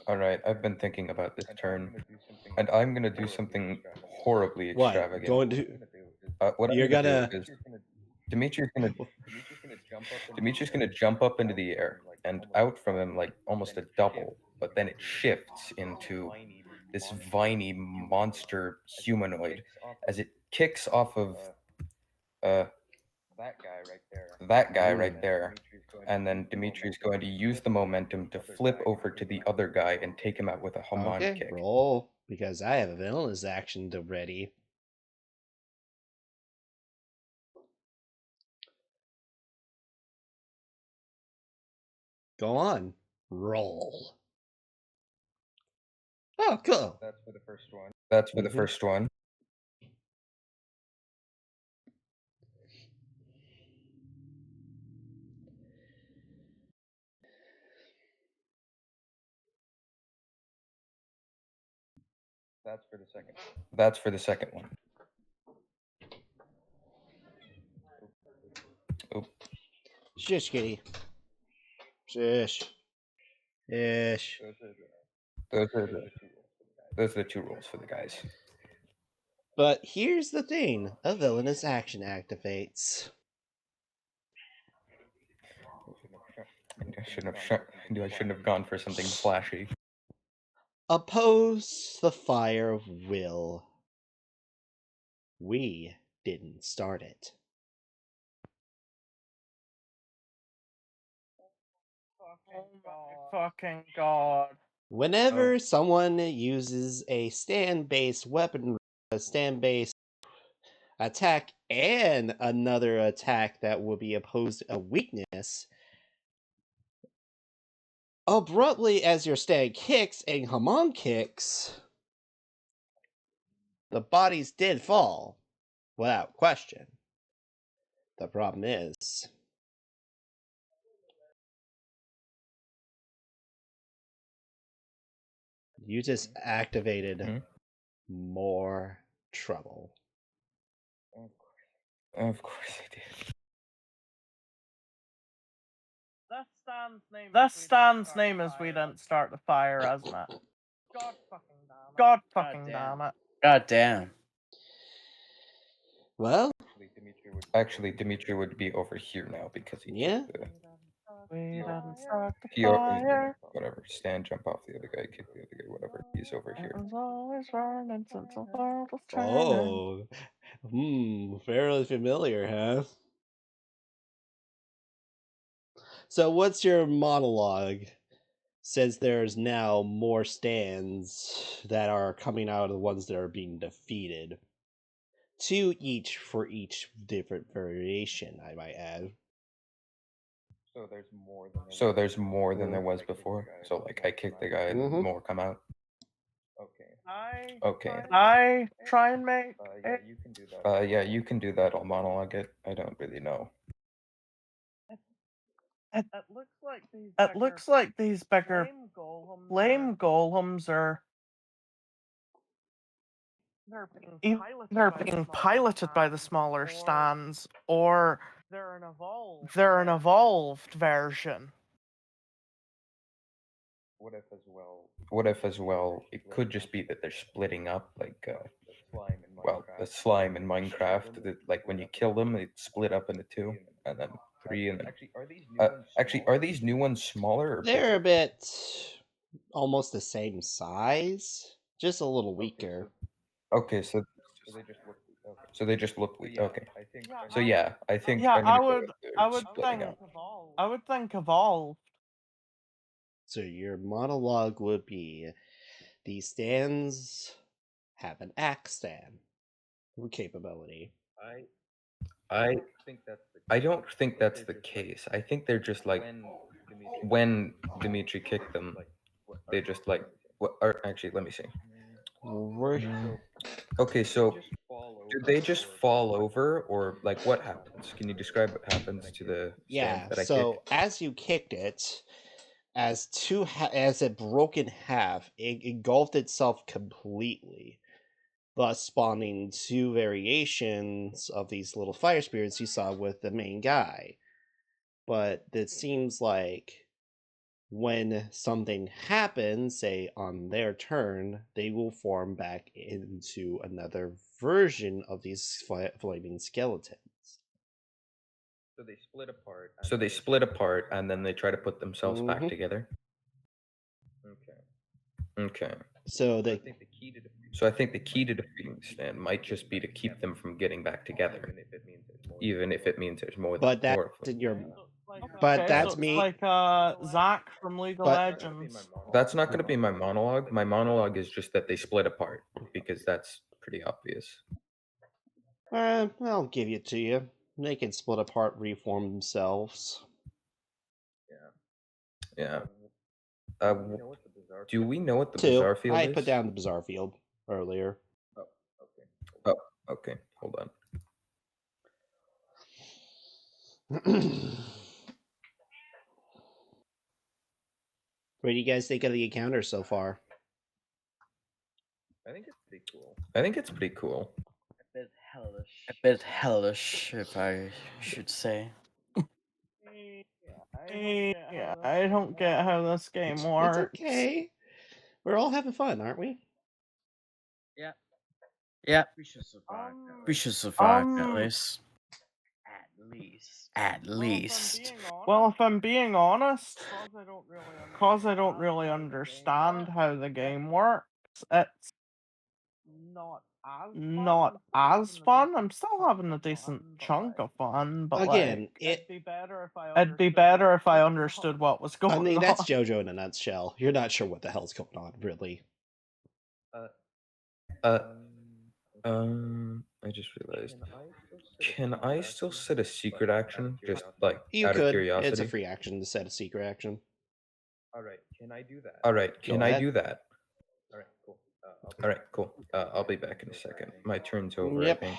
Alright, I've been thinking about this turn, and I'm gonna do something horribly What? extravagant. Going to... What You're I'm gonna gonna... do is Dimitri's gonna jump up into the air, and out from him like almost a double, but then it shifts into this viney monster humanoid as it kicks off of that guy right there. And then Dimitri's going to use the momentum to flip over to the other guy and take him out with a Haman Okay, kick. roll, because I have a villainous action to ready. Go on. Roll. Oh, cool. That's for the first one. That's for the Mhm. first one. That's for the second. That's for the second one. Oop. Shush, kitty. Shush. Ish. Those are the two rules for the guys. But here's the thing. A villainous action activates. I shouldn't have gone for something flashy. Oppose the fire of will. We didn't start it. Oh my fucking god. Whenever someone uses a stand-based weapon, a stand-based attack, and another attack that will be opposed to a weakness, abruptly as your stand kicks and Haman kicks, the bodies did fall, without question. The problem is, you just activated more trouble. Of course I did. This stand's name is We Didn't Start the Fire, isn't it? God fucking damn it. God damn. Well, Actually, Dimitri would be over here now because he yeah. kicked the... We didn't start the He fire. whatever. Stand, jump off the other guy, kick the other guy, whatever. He's over here. It was always burning since the world was turning. Oh, fairly familiar, huh? So what's your monologue? Since there's now more stands that are coming out of the ones that are being defeated. 2 each for each different variation, I might add. So there's more than there was before. So like I kicked the guy and more come out. Okay. Can I try and make it? Yeah, you can do that. I'll monologue it. I don't really know. It looks like these bigger flame golems are either being piloted by the smaller stands or they're an evolved version. What if as well? It could just be that they're splitting up, like the slime in Minecraft. That, like when you kill them, they split up into 2, and then 3, and then. Actually, are these new ones smaller or They're a bigger? bit almost the same size, just a little weaker. Okay, so they just look weak. Okay. So yeah, I think Yeah, I'm gonna go with I the would splitting think up. I would think evolved. So your monologue would be these stands have an axe stand capability. I don't think that's the case. I think they're just like when Dimitri kicked them, they just like what? Or actually, let me see. Okay, so do they just fall over, or like what happens? Can you describe what happens to the stand Yeah, that I so kick? as you kicked it, as it broke in half, it engulfed itself completely, thus spawning 2 variations of these little fire spirits you saw with the main guy. But it seems like when something happens, say on their turn, they will form back into another version of these flaming skeletons. So they split apart, and then they try to put themselves back Mhm. together. Okay. So I think the key to defeating the stand might just be to keep them from getting back together, even if it means there's more but that's of them. in your Okay, but so that's it's me. like Zach from League of But Legends. That's not going to be my monologue. My monologue is just that they split apart because that's pretty obvious. I'll give it to you. They can split apart, reform themselves. Yeah. Do we know what the 2. bizarre field I is? put down the bizarre field earlier. Oh, okay. Hold on. What do you guys think of the encounter so far? I think it's pretty cool. A bit hellish, if I should say. Yeah, I don't get how this game works. It's okay. We're all having fun, aren't we? Yeah, we should survive. We should survive at least. At least. Well, if I'm being honest, because I don't really understand how the game works, it's not as fun. I'm still having a decent chunk of fun, but Again, like, it'd be better if I understood what was going I mean, on. that's Jojo in a nutshell. You're not sure what the hell's going on, really. I just realized. Can I still set a secret action, just like You out of could. curiosity? It's a free action to set a secret action. All right, can I do that? Go ahead. do that? All right, cool. I'll be back in a second. My turn's over, Yep. I think.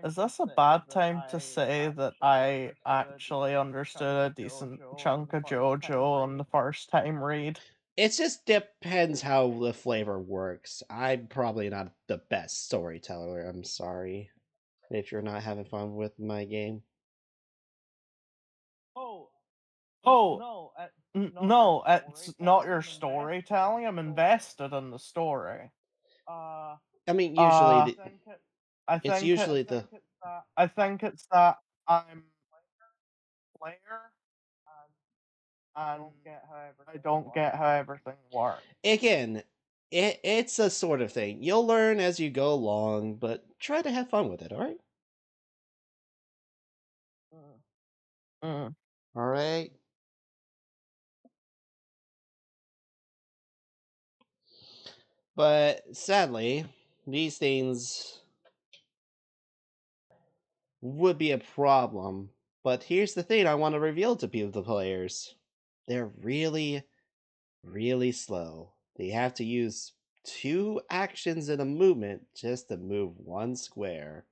Is this a bad time to say that I actually understood a decent chunk of Jojo on the first time read? It just depends how the flavor works. I'm probably not the best storyteller. I'm sorry if you're not having fun with my game. Oh, no, it's not your storytelling. I'm invested in the story. I mean, usually I it's think usually it- the I think it's that I'm player and I don't get how everything works. again. It's a sort of thing you'll learn as you go along, but try to have fun with it. All right. Mm. All right. But sadly, these things would be a problem. But here's the thing I want to reveal to people, the players. They're really, really slow. They have to use 2 actions in a movement just to move 1 square.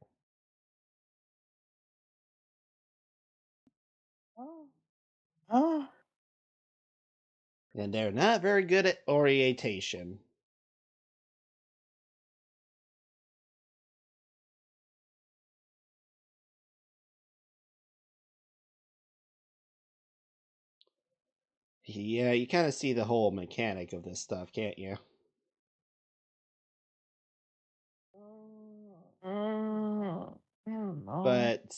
Huh? And they're not very good at orientation. Yeah, you kind of see the whole mechanic of this stuff, can't you? But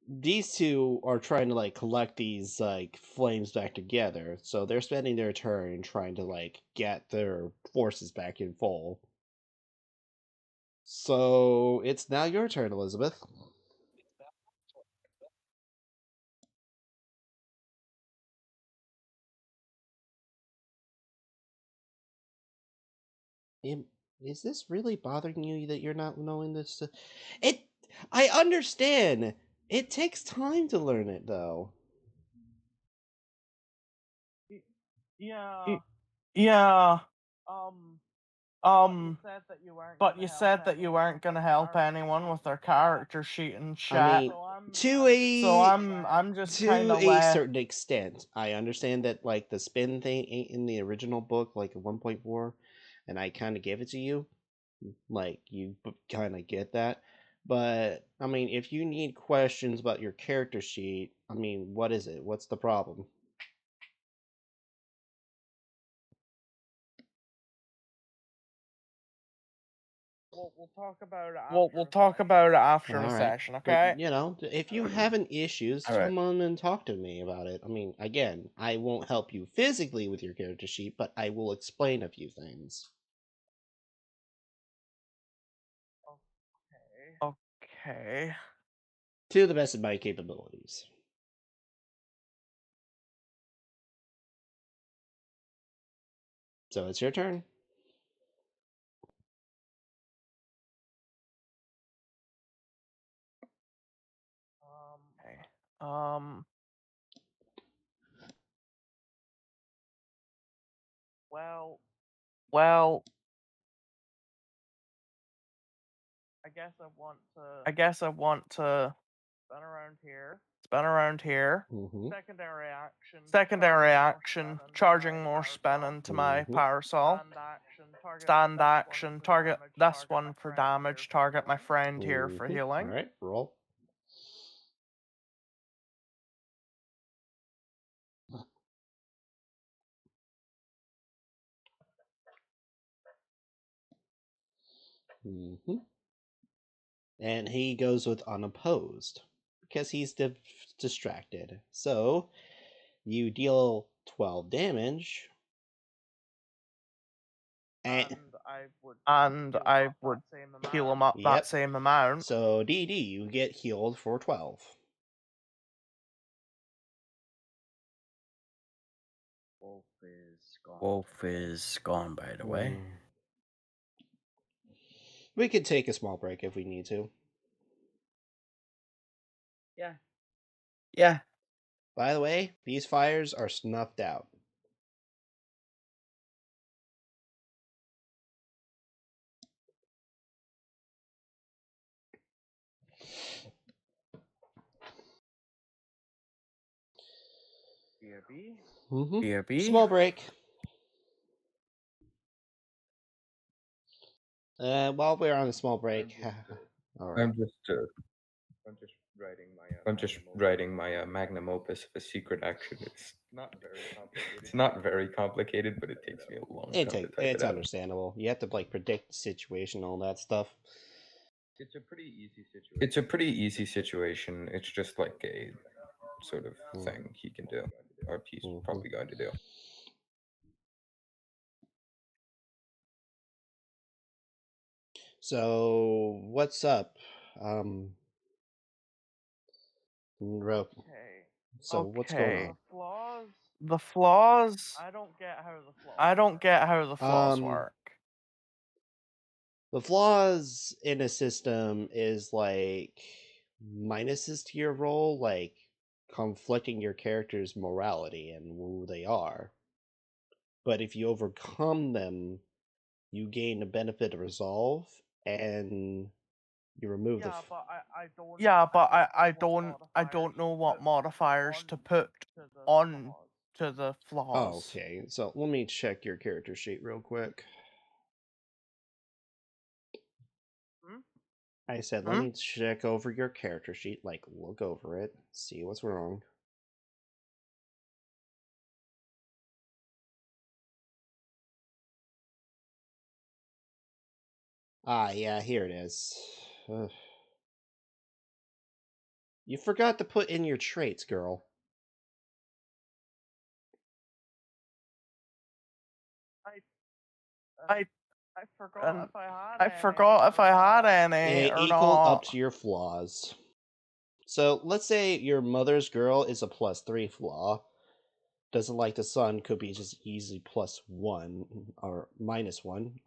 these two are trying to like collect these like flames back together, so they're spending their turn trying to like get their forces back in full. So it's now your turn, Elizabeth. Is this really bothering you that you're not knowing this? It. I understand. It takes time to learn it, though. Yeah. Yeah. But you said that you weren't gonna help anyone with their character sheet and shit. I mean, so I'm just kind to of a certain extent, I understand that like the spin thing ain't in the original book, like 1.4, and I kind of gave it to you, like you kind of get that. But I mean, if you need questions about your character sheet, I mean, what is it? What's the problem? We'll talk about it after the All right. session, okay? But, you know, if you have any issues, All right. come on and talk to me about it. I mean, again, I won't help you physically with your character sheet, but I will explain a few things. Okay. To the best of my capabilities. So it's your turn. Um. Well. I guess I want to spin around here. Mm-hmm. Secondary action, charging more spin into my parasol. Stand action, target this one for damage, target my friend here for healing. All right, roll. Mm-hmm. And he goes with unopposed because he's distracted. So you deal 12 damage. And I would heal him up that same amount. So DD, you get healed for 12. Wolf is gone, by the way. We could take a small break if we need to. Yeah. By the way, these fires are snuffed out. Mm-hmm. BRB. Small break. While we're on a small break, all right. I'm just writing my magnum opus of a secret action. It's not very complicated, but it takes me a long time to type It's it out. understandable. You have to like predict the situation, all that stuff. It's a pretty easy situation. It's just like a sort of thing he can do, or he's probably going to do. So what's up, Rope? So what's going on? The flaws. I don't get how the flaws work. The flaws in a system is like minuses to your role, like conflicting your character's morality and who they are. but if you overcome them, you gain the benefit of resolve, and you remove the. I don't know what modifiers to put on to the flaws. Okay, so let me check your character sheet real quick. I said, let me check over your character sheet, like look over it, see what's wrong. Ah, yeah, here it is. Ugh. You forgot to put in your traits, girl. I forgot if I had any or Equal up not. to your flaws. So let's say your mother's girl is a +3 flaw. Doesn't like the sun could be just easily +1 or -1.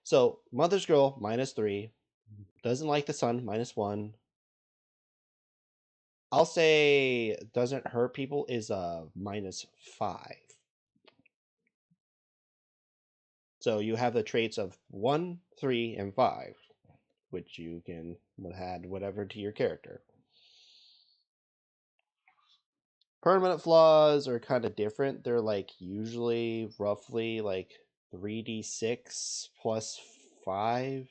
So mother's girl -3. Doesn't like the sun -1. I'll say doesn't hurt people is a -5. So you have the traits of 1, 3, and 5, which you can add whatever to your character. Permanent flaws are kind of different. They're like usually roughly like 3d6 plus 5.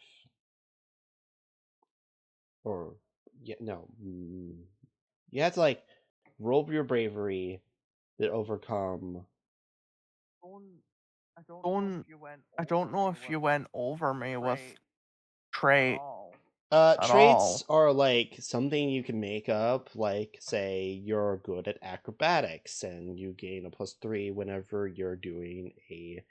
Or, yeah, no. You have to like roll your bravery to overcome. I don't know if you went over me with trait Traits are like something you can make up, like say you're good at acrobatics and you gain a +3 whenever you're doing a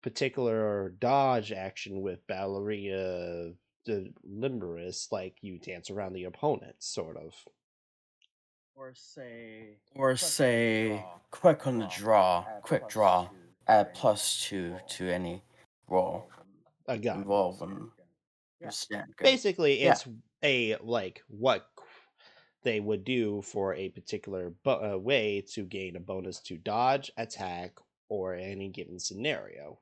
particular dodge action with ballerina the limberus, like you dance around the opponent, sort of. Or say, quick on the draw, quick draw, add +2 to any roll A gun. involving your stand gun. Basically, Yeah. it's a like what they would do for a particular way to gain a bonus to dodge, attack, or any given scenario.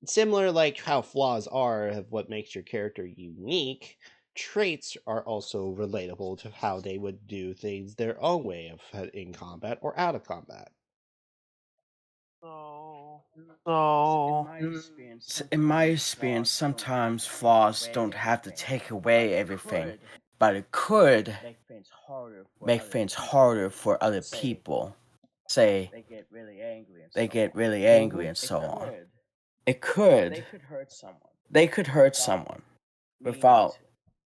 Similar like how flaws are of what makes your character unique, traits are also relatable to how they would do things their own way of in combat or out of combat. So In my experience, sometimes flaws don't have to take away everything, but it could make things harder for other people. Say, they get really angry and so on. They could hurt someone without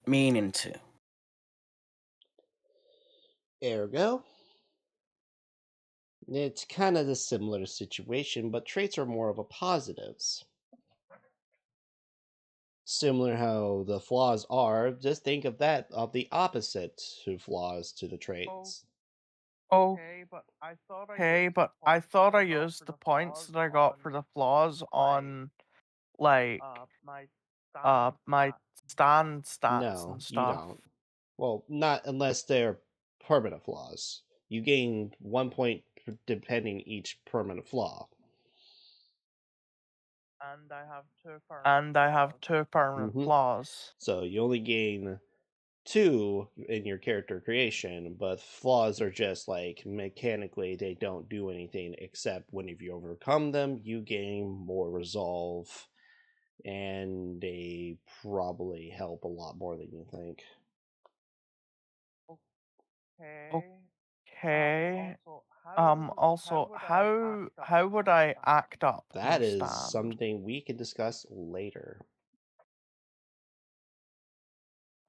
meaning to. Ergo, it's kind of a similar situation, but traits are more of a positives. Similar how the flaws are, just think of that of the opposite to flaws to the traits. okay, but I thought I used the points that I got for the flaws on like my stand stats No, and you stuff. don't. Well, not unless they're permanent flaws. You gain 1 point depending each permanent flaw. And I have two permanent flaws. So you only gain 2 in your character creation, but flaws are just like mechanically they don't do anything except when if you overcome them, you gain more resolve, and they probably help a lot more than you think. Okay. Also, how would I act up That my is stand? something we can discuss later.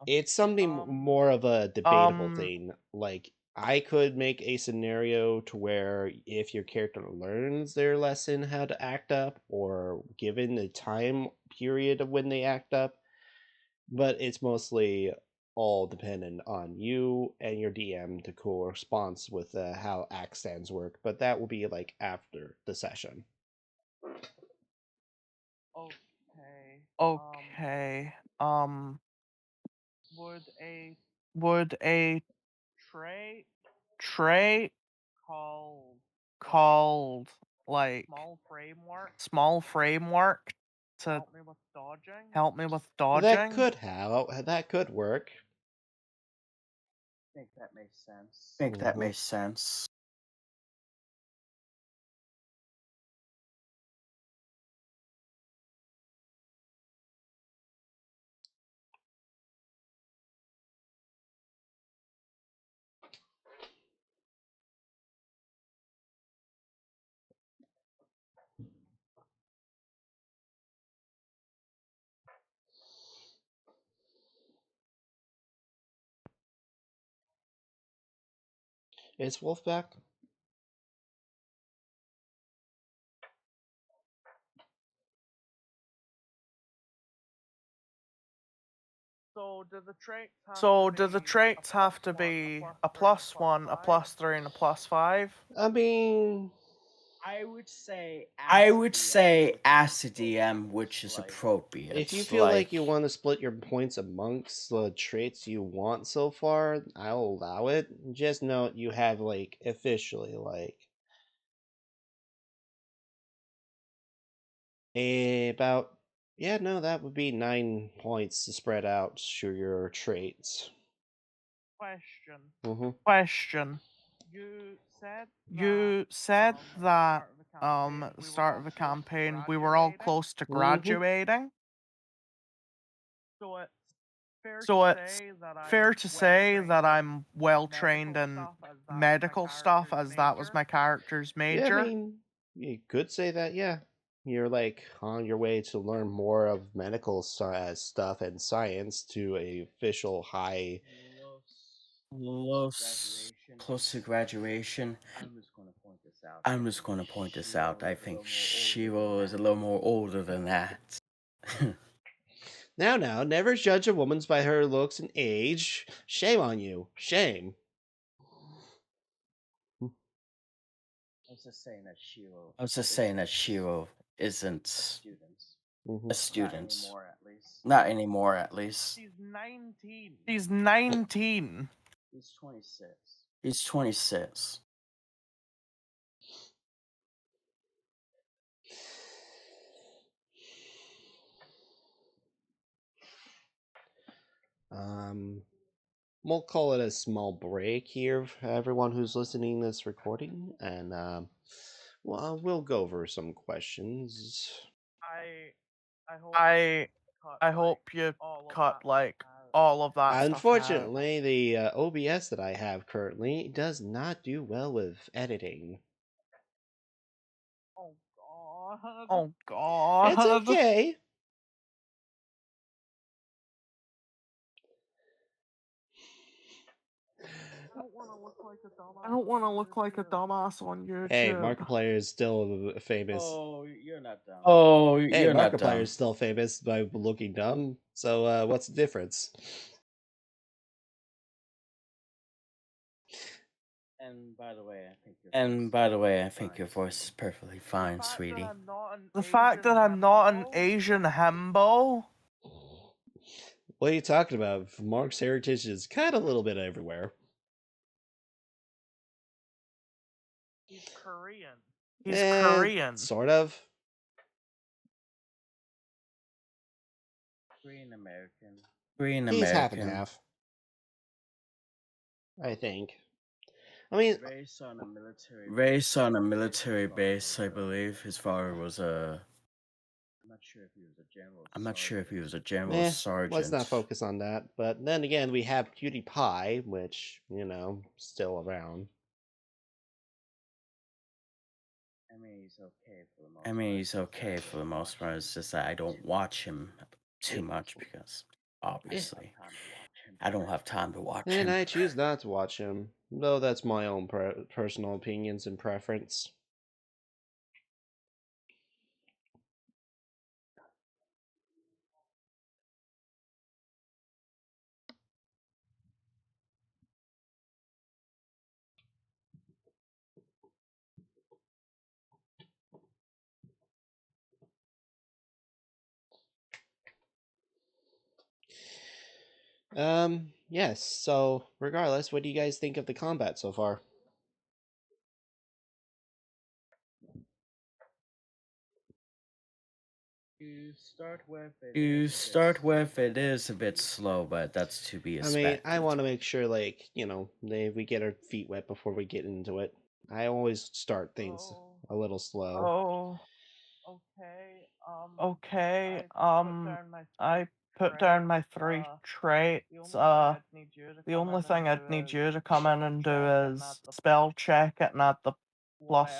It's something more of a debatable thing. Like, I could make a scenario to where if your character learns their lesson how to act up, or given the time period of when they act up, but it's mostly all dependent on you and your DM to correspond with how act stands work. But that will be like after the session. Okay. Would a trait called like small framework to help me with dodging. That could work. Think that makes sense. Think that makes sense. Is Wolf back? So do the traits have to be a +1, a +3, and a +5? I mean, I would say ask the DM which is appropriate. if you feel like you want to split your points amongst the traits you want so far, I'll allow it. Just note you have like officially like about that would be 9 points to spread out to your traits. Question. You said that at the start of the campaign we were all close to graduating. So it's fair to say that I'm well trained in medical stuff, as that was my character's major. Yeah, I mean, you could say that, yeah. You're like on your way to learn more of medical stuff and science to a official high. Close to graduation. I'm just going to point this out. I think Shiro is a little more older than that. Now, never judge a woman by her looks and age. Shame on you. Shame. I was just saying that Shiro isn't a student. Not anymore, at least. He's 19. He's 19. He's 26. He's 26. We'll call it a small break here for everyone who's listening to this recording, and well, we'll go over some questions. I hope you cut like all of that stuff out. Unfortunately, the OBS that I have currently does not do well with editing. Oh god. It's okay. I don't want to look like a dumbass on YouTube. Hey, Markiplier is still famous. Oh, you're not dumb. Hey, Markiplier is still famous by looking dumb. So, what's the difference? And by the way, I think your voice is perfectly fine, sweetie. The fact that I'm not an Asian hembo. What are you talking about? Mark's heritage is kind of a little bit everywhere. He's Korean. He's Korean. Sort of. Korean American. He's half and half. I think. I mean, raised on a military base, I believe. His father was a. I'm not sure if he was a general sergeant. Let's not focus on that. But then again, we have PewDiePie, which, still around. I mean, he's okay for the most part. It's just that I don't watch him too much because, obviously, I don't have time to watch him. And I choose not to watch him, though that's my own personal opinions and preference. Yes, so regardless, what do you guys think of the combat so far? To start with, it is a bit slow, but that's to be I mean, expected. I want to make sure, like, you know, we get our feet wet before we get into it. I always start things a little slow. Oh, okay. I put down my 3 traits. The only thing I'd need you to come in and do is spell check it and add the plus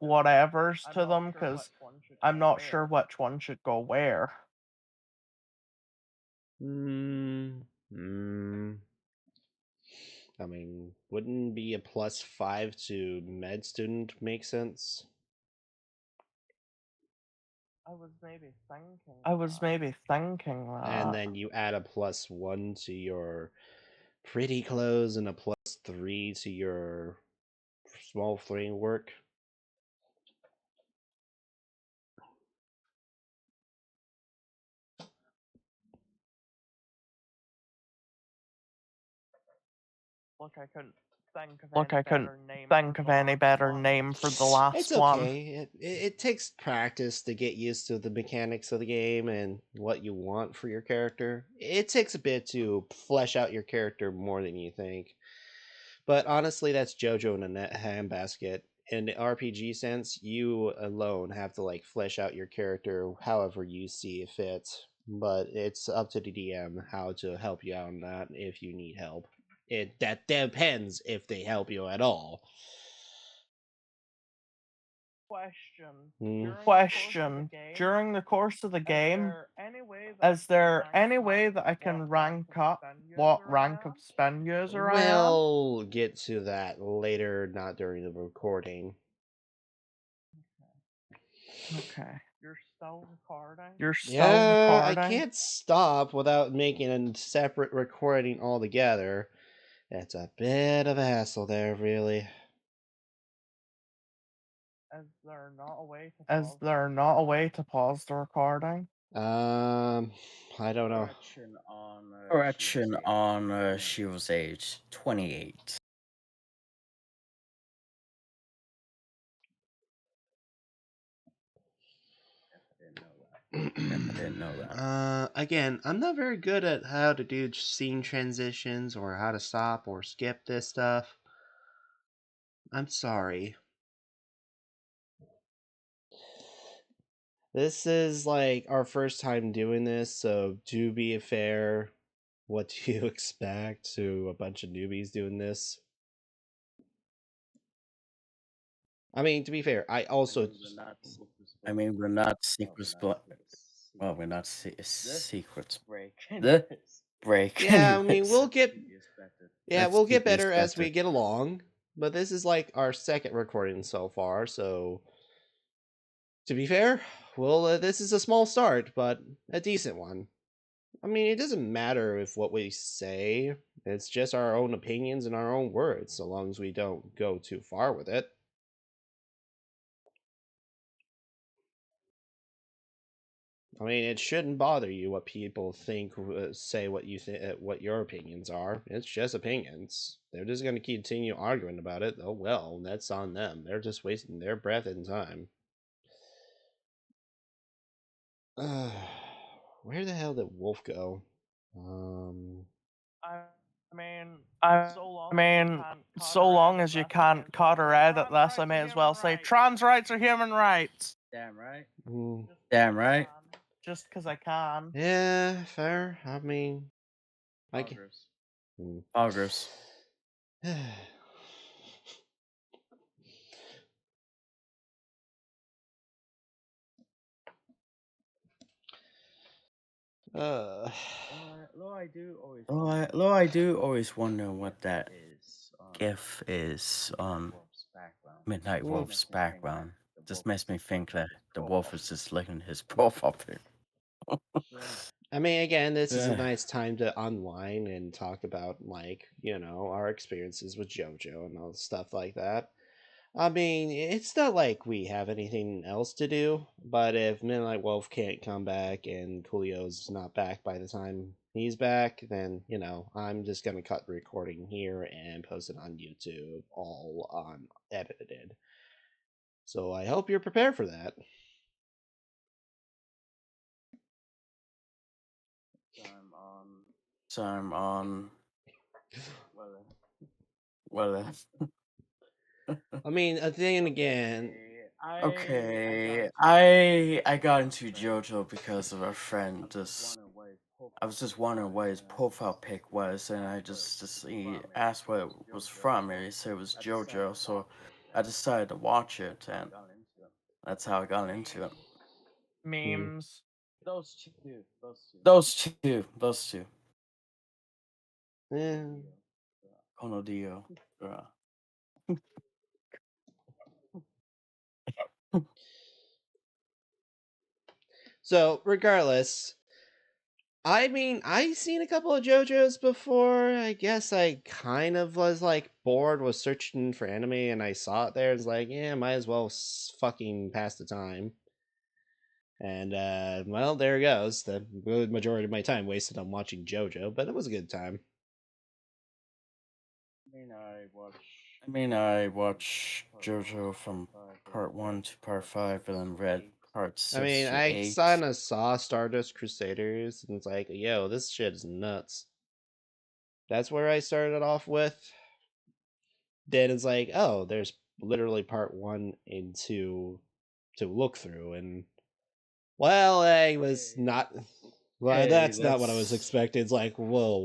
whatevers to them, because I'm not sure which one should go where. I mean, wouldn't be a +5 to med student make sense? I was maybe thinking that. And then you add a +1 to your pretty clothes and a +3 to your small framework. Look, I couldn't think of any better name for the last It's one. okay. It takes practice to get used to the mechanics of the game and what you want for your character. It takes a bit to flesh out your character more than you think. But honestly, that's Jojo in a net handbasket. In the RPG sense, you alone have to like flesh out your character however you see fit. But it's up to the DM how to help you out on that if you need help. That depends if they help you at all. Question. During the course of the game, is there any way that I can rank up what rank of spin user I am? We'll get to that later, not during the recording. Okay. You're still recording? Yeah, I can't stop without making a separate recording altogether. That's a bit of a hassle there, really. Is there not a way to pause the recording? I don't know. Correction on she was age 28. I didn't know that. Again, I'm not very good at how to do scene transitions or how to stop or skip this stuff. I'm sorry. This is like our first time doing this, so to be fair, what do you expect to a bunch of newbies doing this? I mean, to be fair, I also. We're not secrets, but well, we're not secrets. The break. Yeah, I mean, anyways. we'll get. Yeah, That's we'll to get be better as we expected. get along. But this is like our second recording so far, so to be fair, well, this is a small start, but a decent one. I mean, it doesn't matter if what we say, it's just our own opinions and our own words, so long as we don't go too far with it. I mean, it shouldn't bother you what people think, say what you think, what your opinions are. It's just opinions. They're just going to continue arguing about it. Oh well, that's on them. They're just wasting their breath and time. Where the hell did Wolf go? I mean, so long as you can't cut or edit this, I may as well say trans rights are human rights. Damn right. Mm, Damn right. Just because I can. yeah, fair. I mean, I can. Progress. Though I do always wonder what that GIF is on Midnight Wolf's background. Just makes me think that the wolf is just licking his profile pic. I mean, again, this is a Yeah. nice time to unwind and talk about, like, you know, our experiences with JoJo and all stuff like that. I mean, it's not like we have anything else to do, but if Midnight Wolf can't come back and Coolio's not back by the time he's back, then, you know, I'm just going to cut the recording here and post it on YouTube, all unedited. So I hope you're prepared for that. time on well I mean, then again, okay, I got into Jojo because of a friend. I was just wondering what his profile pic was, and I he asked what it was from, and he said it was Jojo, so I decided to watch it, and that's how I got into it. Memes. Those two. eh. Kono Dio. So regardless, I mean, I seen a couple of JoJo's before. I guess I kind of was like bored, was searching for anime, and I saw it there. It's like, yeah, might as well fucking pass the time. And well, there it goes. The good majority of my time wasted on watching JoJo, but it was a good time. I watched Jojo from part 1 to part 5, and then read part 6 I mean, to I 8. kind of saw Stardust Crusaders, and it's like, yo, this shit is nuts. That's where I started off with. Then it's like, oh, there's literally part 1 and 2 to look through, and well, I was not. Well, Hey, that's not what I was that's expecting. It's like, whoa,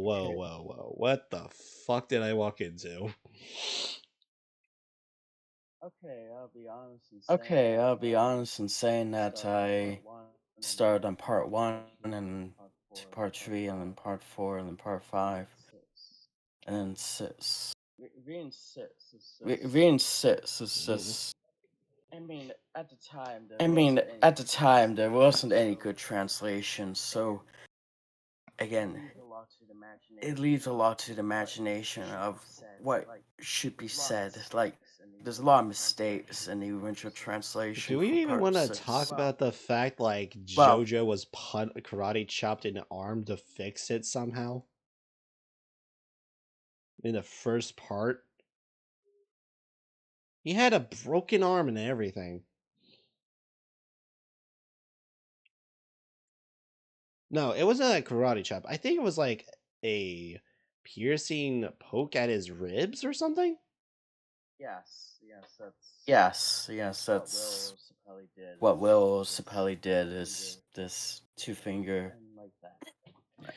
what the fuck did I walk into? okay. I'll be honest in saying that I started on part 1 and to part 3 and then part 4 and then part 5 and then 6. Reading 6 is just. I mean, at the time there wasn't any good translation, so again, it leaves a lot to the imagination of what should be said. Like, there's a lot of mistakes in the original translation Do we for even part want to 6. talk about the fact like Well- JoJo was karate chopped in the arm to fix it somehow? In the first part? He had a broken arm and everything. No, it wasn't a karate chop. I think it was like a piercing poke at his ribs or something? Yes, that's what Will Sapelli did is this 2-finger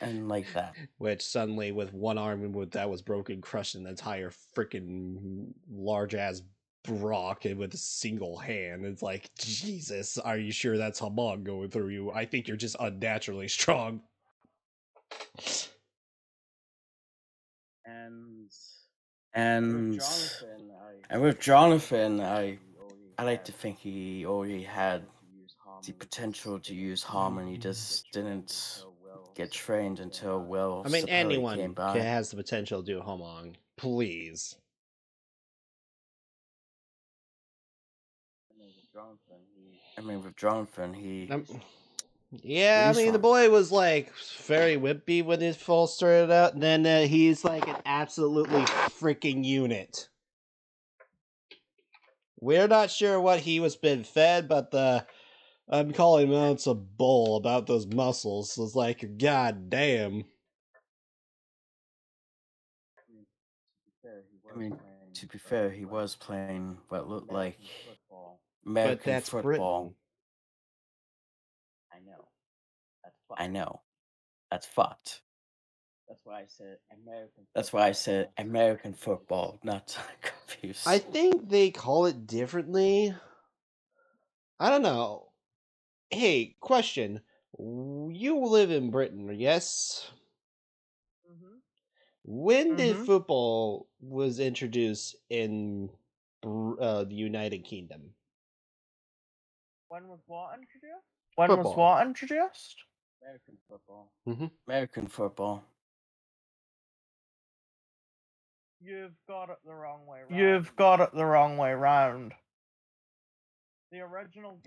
and like that. Which suddenly, with one arm that was broken, crushed an entire freaking large ass rock and with a single hand. It's like, Jesus, are you sure that's Hamon going through you? I think you're just unnaturally strong. And with Jonathan, I like to think he already had the potential to use harmony, just didn't get trained until Will I mean, Sapelli anyone came by. has the potential to do Hamon. Please. I mean, with Jonathan, he. Yeah, I mean, the boy was like very wimpy when he first started out, and then he's like an absolutely freaking unit. We're not sure what he was been fed, but I'm calling out a bull about those muscles. It's like, god damn. I mean, to be fair, he was playing what looked like But American that's football. Britain. I know. That's fucked. That's why I said American football, not confused. I think they call it differently. I don't know. Hey, question. You live in Britain, yes? When did Mhm. football was introduced in the United Kingdom? When was what introduced? American football. You've got it the wrong way round. The original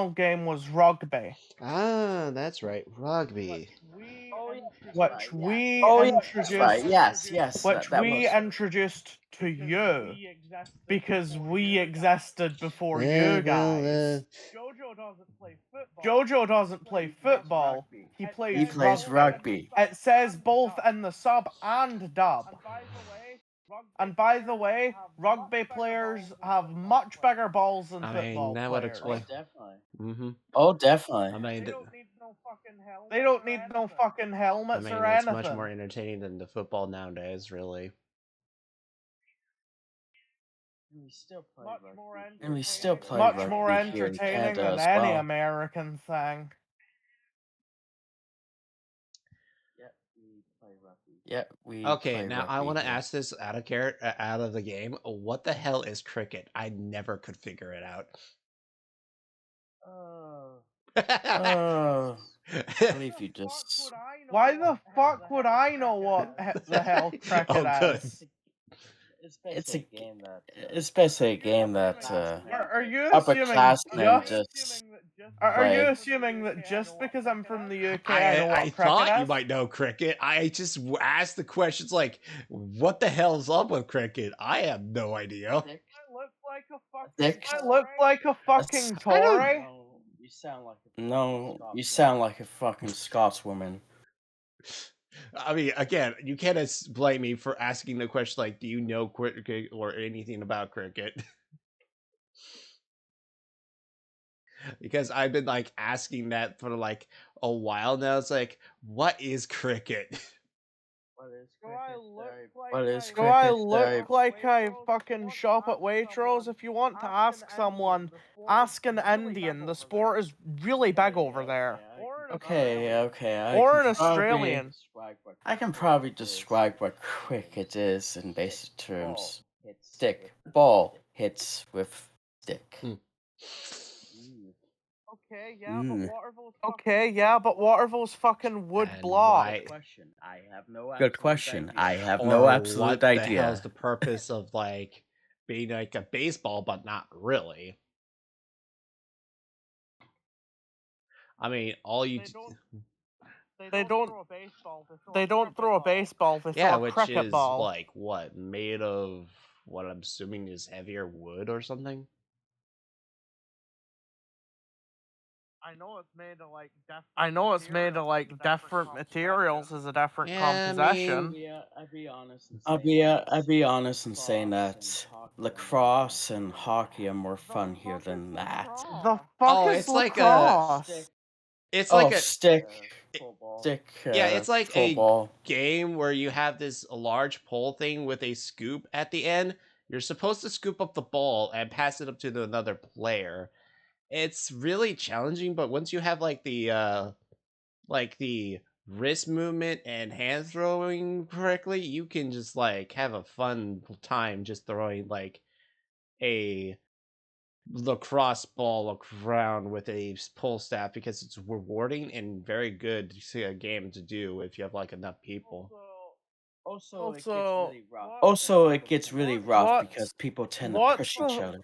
game was rugby, Ah, that's right, rugby. which we Oh yeah, that's introduced, right. Yes, which that we was. introduced to you because we existed before you Well, guys. Jojo doesn't play football. He plays He plays rugby. It says both in the sub and dub. And by the way, rugby players have much bigger balls than I football mean, that would players. explain. Definitely. Mm-hmm. Oh, I definitely. mean, They don't need no fucking helmets or it's anything. much more entertaining than the football nowadays, really. And we still play rugby. Much more here in entertaining Canada than as any well. American thing. Yeah, we Okay, play now rugby I want to here. ask this out of the game. What the hell is cricket? I never could figure it out. I believe you just. Why the fuck would I know what the hell cricket Oh, good. is? It's basically a game that Are you assuming upperclassmen just? just Are you play. assuming that just because I'm from the UK, I know what I cricket thought you is? might know cricket. I just asked the questions like, what the hell's up with cricket? I have no idea. I look like a fucking I don't- Tory. No, you sound like a fucking Scotswoman. I mean, again, you can't blame me for asking the question like, do you know cricket or anything about cricket? Because I've been like asking that for like a while now. It's like, what is cricket? Do I cricket? look like I fucking shop at Waitrose? If you want to ask someone, ask an Indian. The sport is really big over there. Okay. Or an Australian. I can probably describe what cricket is in basic terms. Stick, ball, hits with stick. Okay, yeah, but what are those fucking wood And blocks? Good question. I have Or no absolute what the idea. hell's the purpose of like being like a baseball, but not really? I mean, all you They don't throw a baseball. They yeah, throw a which cricket is ball. like what, made of what I'm assuming is heavier wood or something. I know it's made of like different materials as a different Yeah, I composition. mean, I'll be honest in saying that lacrosse and hockey are more fun here than that. The fuck Oh, is it's like lacrosse? it's Oh, like a stick. yeah, it's like full a ball. game where you have this large pole thing with a scoop at the end. You're supposed to scoop up the ball and pass it up to another player. It's really challenging, but once you have like the wrist movement and hand throwing correctly, you can just like have a fun time just throwing like a lacrosse ball around with a pole staff, because it's rewarding and very good game to do if you have like enough people. Also, it gets really rough What- because people tend to what's push each the- other.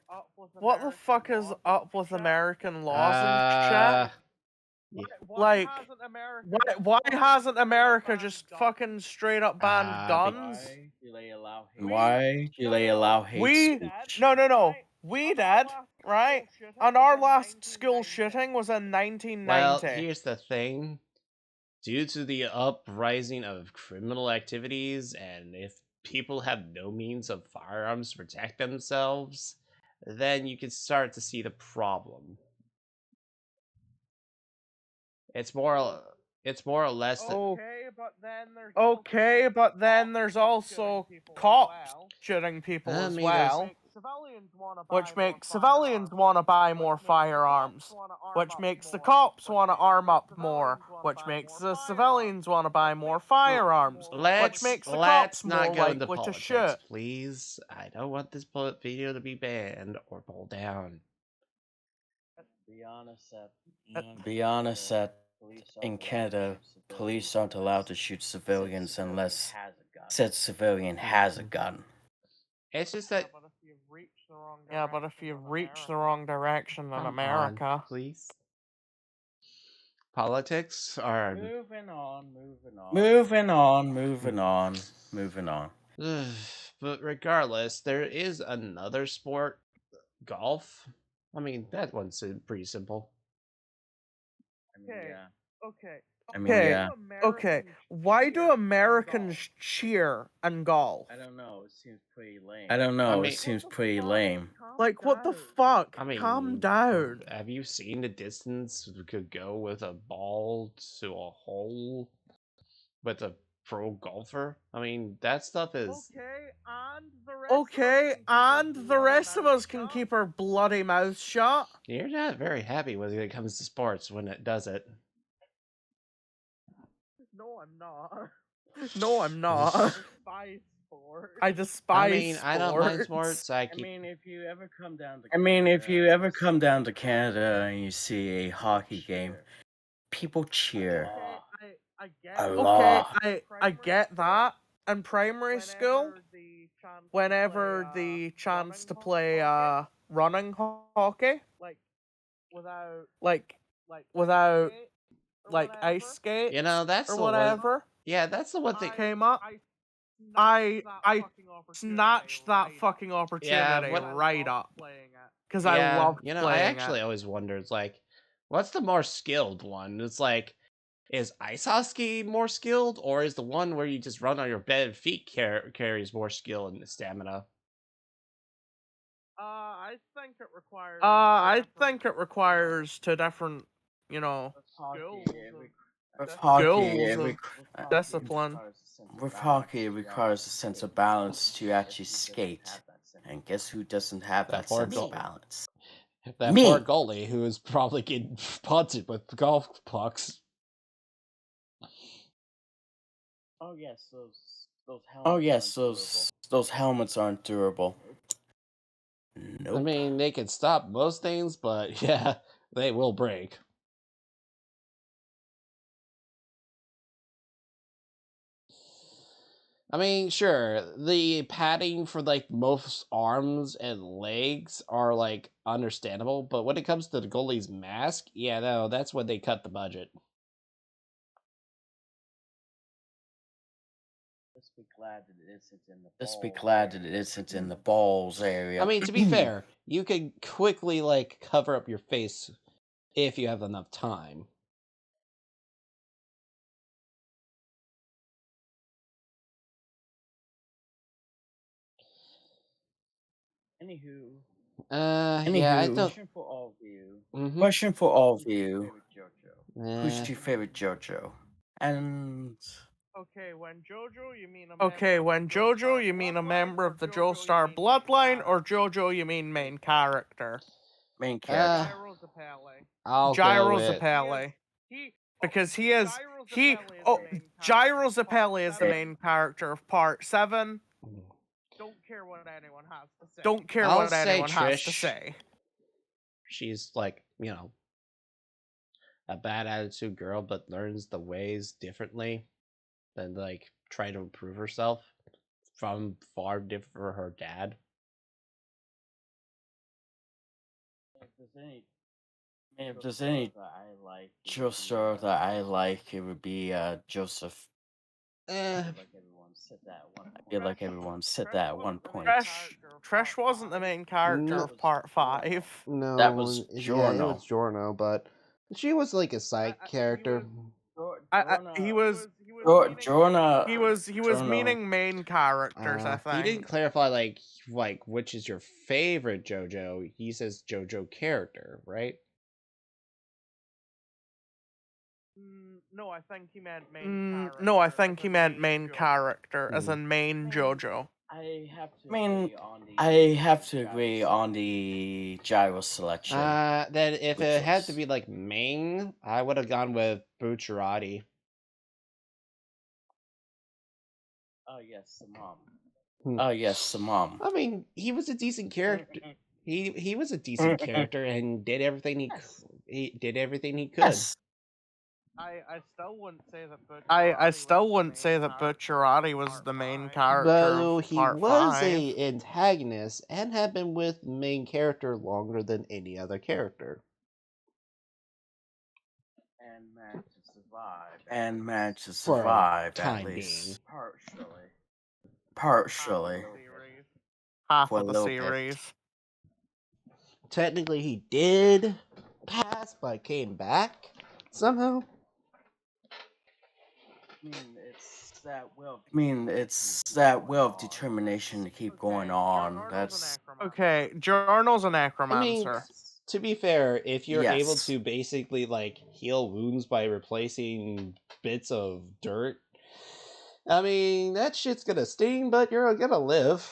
What the fuck is up with American laws and Uh, shit? Like, why hasn't America just fucking straight up banned guns? Why do they allow hate We speech? no. We did, right? And our last school shooting was in 1990. well, here's the thing. Due to the uprising of criminal activities, and if people have no means of firearms to protect themselves, then you can start to see the problem. It's more or less Okay, but then there's also cops shooting people I as mean, there's- well, which makes civilians want to buy more firearms, which makes the cops want to arm up more, which makes the civilians want to buy more firearms, which makes the cops not more go into likely to politics, shoot. please. I don't want this video to be banned or pulled down. Be honest that in Canada, police aren't allowed to shoot civilians unless said civilian has a gun. It's just that Yeah, but if you reach the wrong direction in Come America. on, please. Politics are. Moving on, moving on. Moving on. But regardless, there is another sport, golf. I mean, that one's pretty simple. Okay. I mean, yeah. Okay. Why do Americans cheer and golf? I don't know. It seems pretty lame. I don't know. mean- It seems pretty lame. Like, what the fuck? I mean, Calm down. Have you seen the distance we could go with a ball to a hole with a pro golfer? I mean, that stuff is. Okay, and the rest of us can keep our bloody mouths shut. You're not very happy when it comes to sports when it does it. No, I'm not. No, I'm not. I despise I mean, I don't mind sports. I mean, if you ever come down to Canada and you see a hockey game, people cheer a lot. I get that. In primary school, whenever the chance to play running hockey, like without ice skate You know, that's or the one. whatever Yeah, that's the one thing. came up, I snatched that fucking opportunity right up because I love You know, I playing actually it. always wondered, like, what's the more skilled one? It's like, is ice hockey more skilled, or is the one where you just run on your bare feet carries more skill and stamina? I think it requires two different, skills. With hockey, Skills of discipline. With hockey, it requires a sense of balance to actually skate. And guess who doesn't have that poor sense of balance? That Me. poor goalie who is probably getting punted with golf pucks. Oh yes, those helmets aren't durable. Nope. I mean, they can stop most things, but yeah, they will break. I mean, sure, the padding for like most arms and legs are like understandable, but when it comes to the goalie's mask, yeah, no, that's when they cut the budget. Just be glad that it isn't in the balls area. I mean, to be fair, you can quickly like cover up your face if you have enough time. Anywho, Yeah, I don't. Question for all of you. Mhm. Question for all of you. Eh, Who's your favorite JoJo? And Okay, when Jojo, you mean a member of the Joestar bloodline, or Jojo, you mean main character? main character. I'll Gyro go with. Zapelli. Because Gyro Zapelli is the main character of Part 7. Don't care what anyone has to say. She's like, you know, a bad attitude girl, but learns the ways differently than like try to improve herself from far different for her dad. If there's any Joestar that I like, it would be Joseph. I feel like everyone said that at one point. Trish wasn't the main character of Part 5. No, That was yeah, it Giorno. was Giorno, but she was like a side character. He was Giorno. He was Giorno. meaning main characters, I think. He didn't clarify like which is your favorite JoJo. He says JoJo character, right? No, I think he meant main character, as in main JoJo. I have to agree on the gyro selection. Then if Which it had to was- be like main, I would have gone with Bucciarati. Oh yes, the mom. I mean, he was a decent character. He was a decent character and did everything he did everything he could. Yes. I still wouldn't say that Butcherati was the main character Though of he part was 5. a antagonist and had been with the main character longer than any other character. And managed to For a survive time at least being. partially Half for a of the little bit. series. Technically, he did pass, but came back somehow. I mean, it's that will of determination to keep going on. That's Okay, Journal's a I mean, necromancer. to be fair, if you're able Yes. to basically like heal wounds by replacing bits of dirt, I mean that shit's gonna sting, but you're gonna live.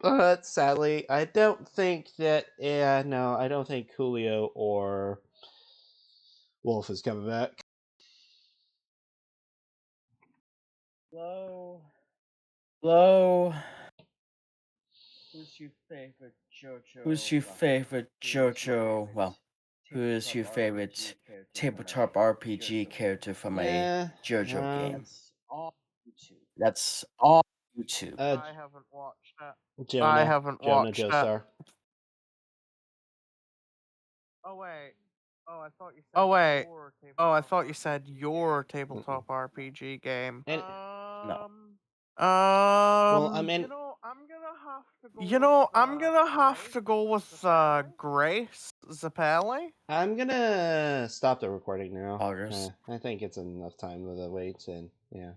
But sadly, I don't think that. Yeah, no, I don't think Coolio or Wolf is coming back. Hello. Who's your favorite JoJo? Well, who is your favorite tabletop RPG character from a JoJo game? That's all YouTube. I haven't watched it. Jonah, I haven't Jonah watched it. Joestar. Oh wait. Oh, I thought you said your tabletop RPG game. And No. well, I mean, I'm gonna have to go with Grace Zappelli. I'm gonna stop the recording now. August. I think it's enough time with the wait, and yeah.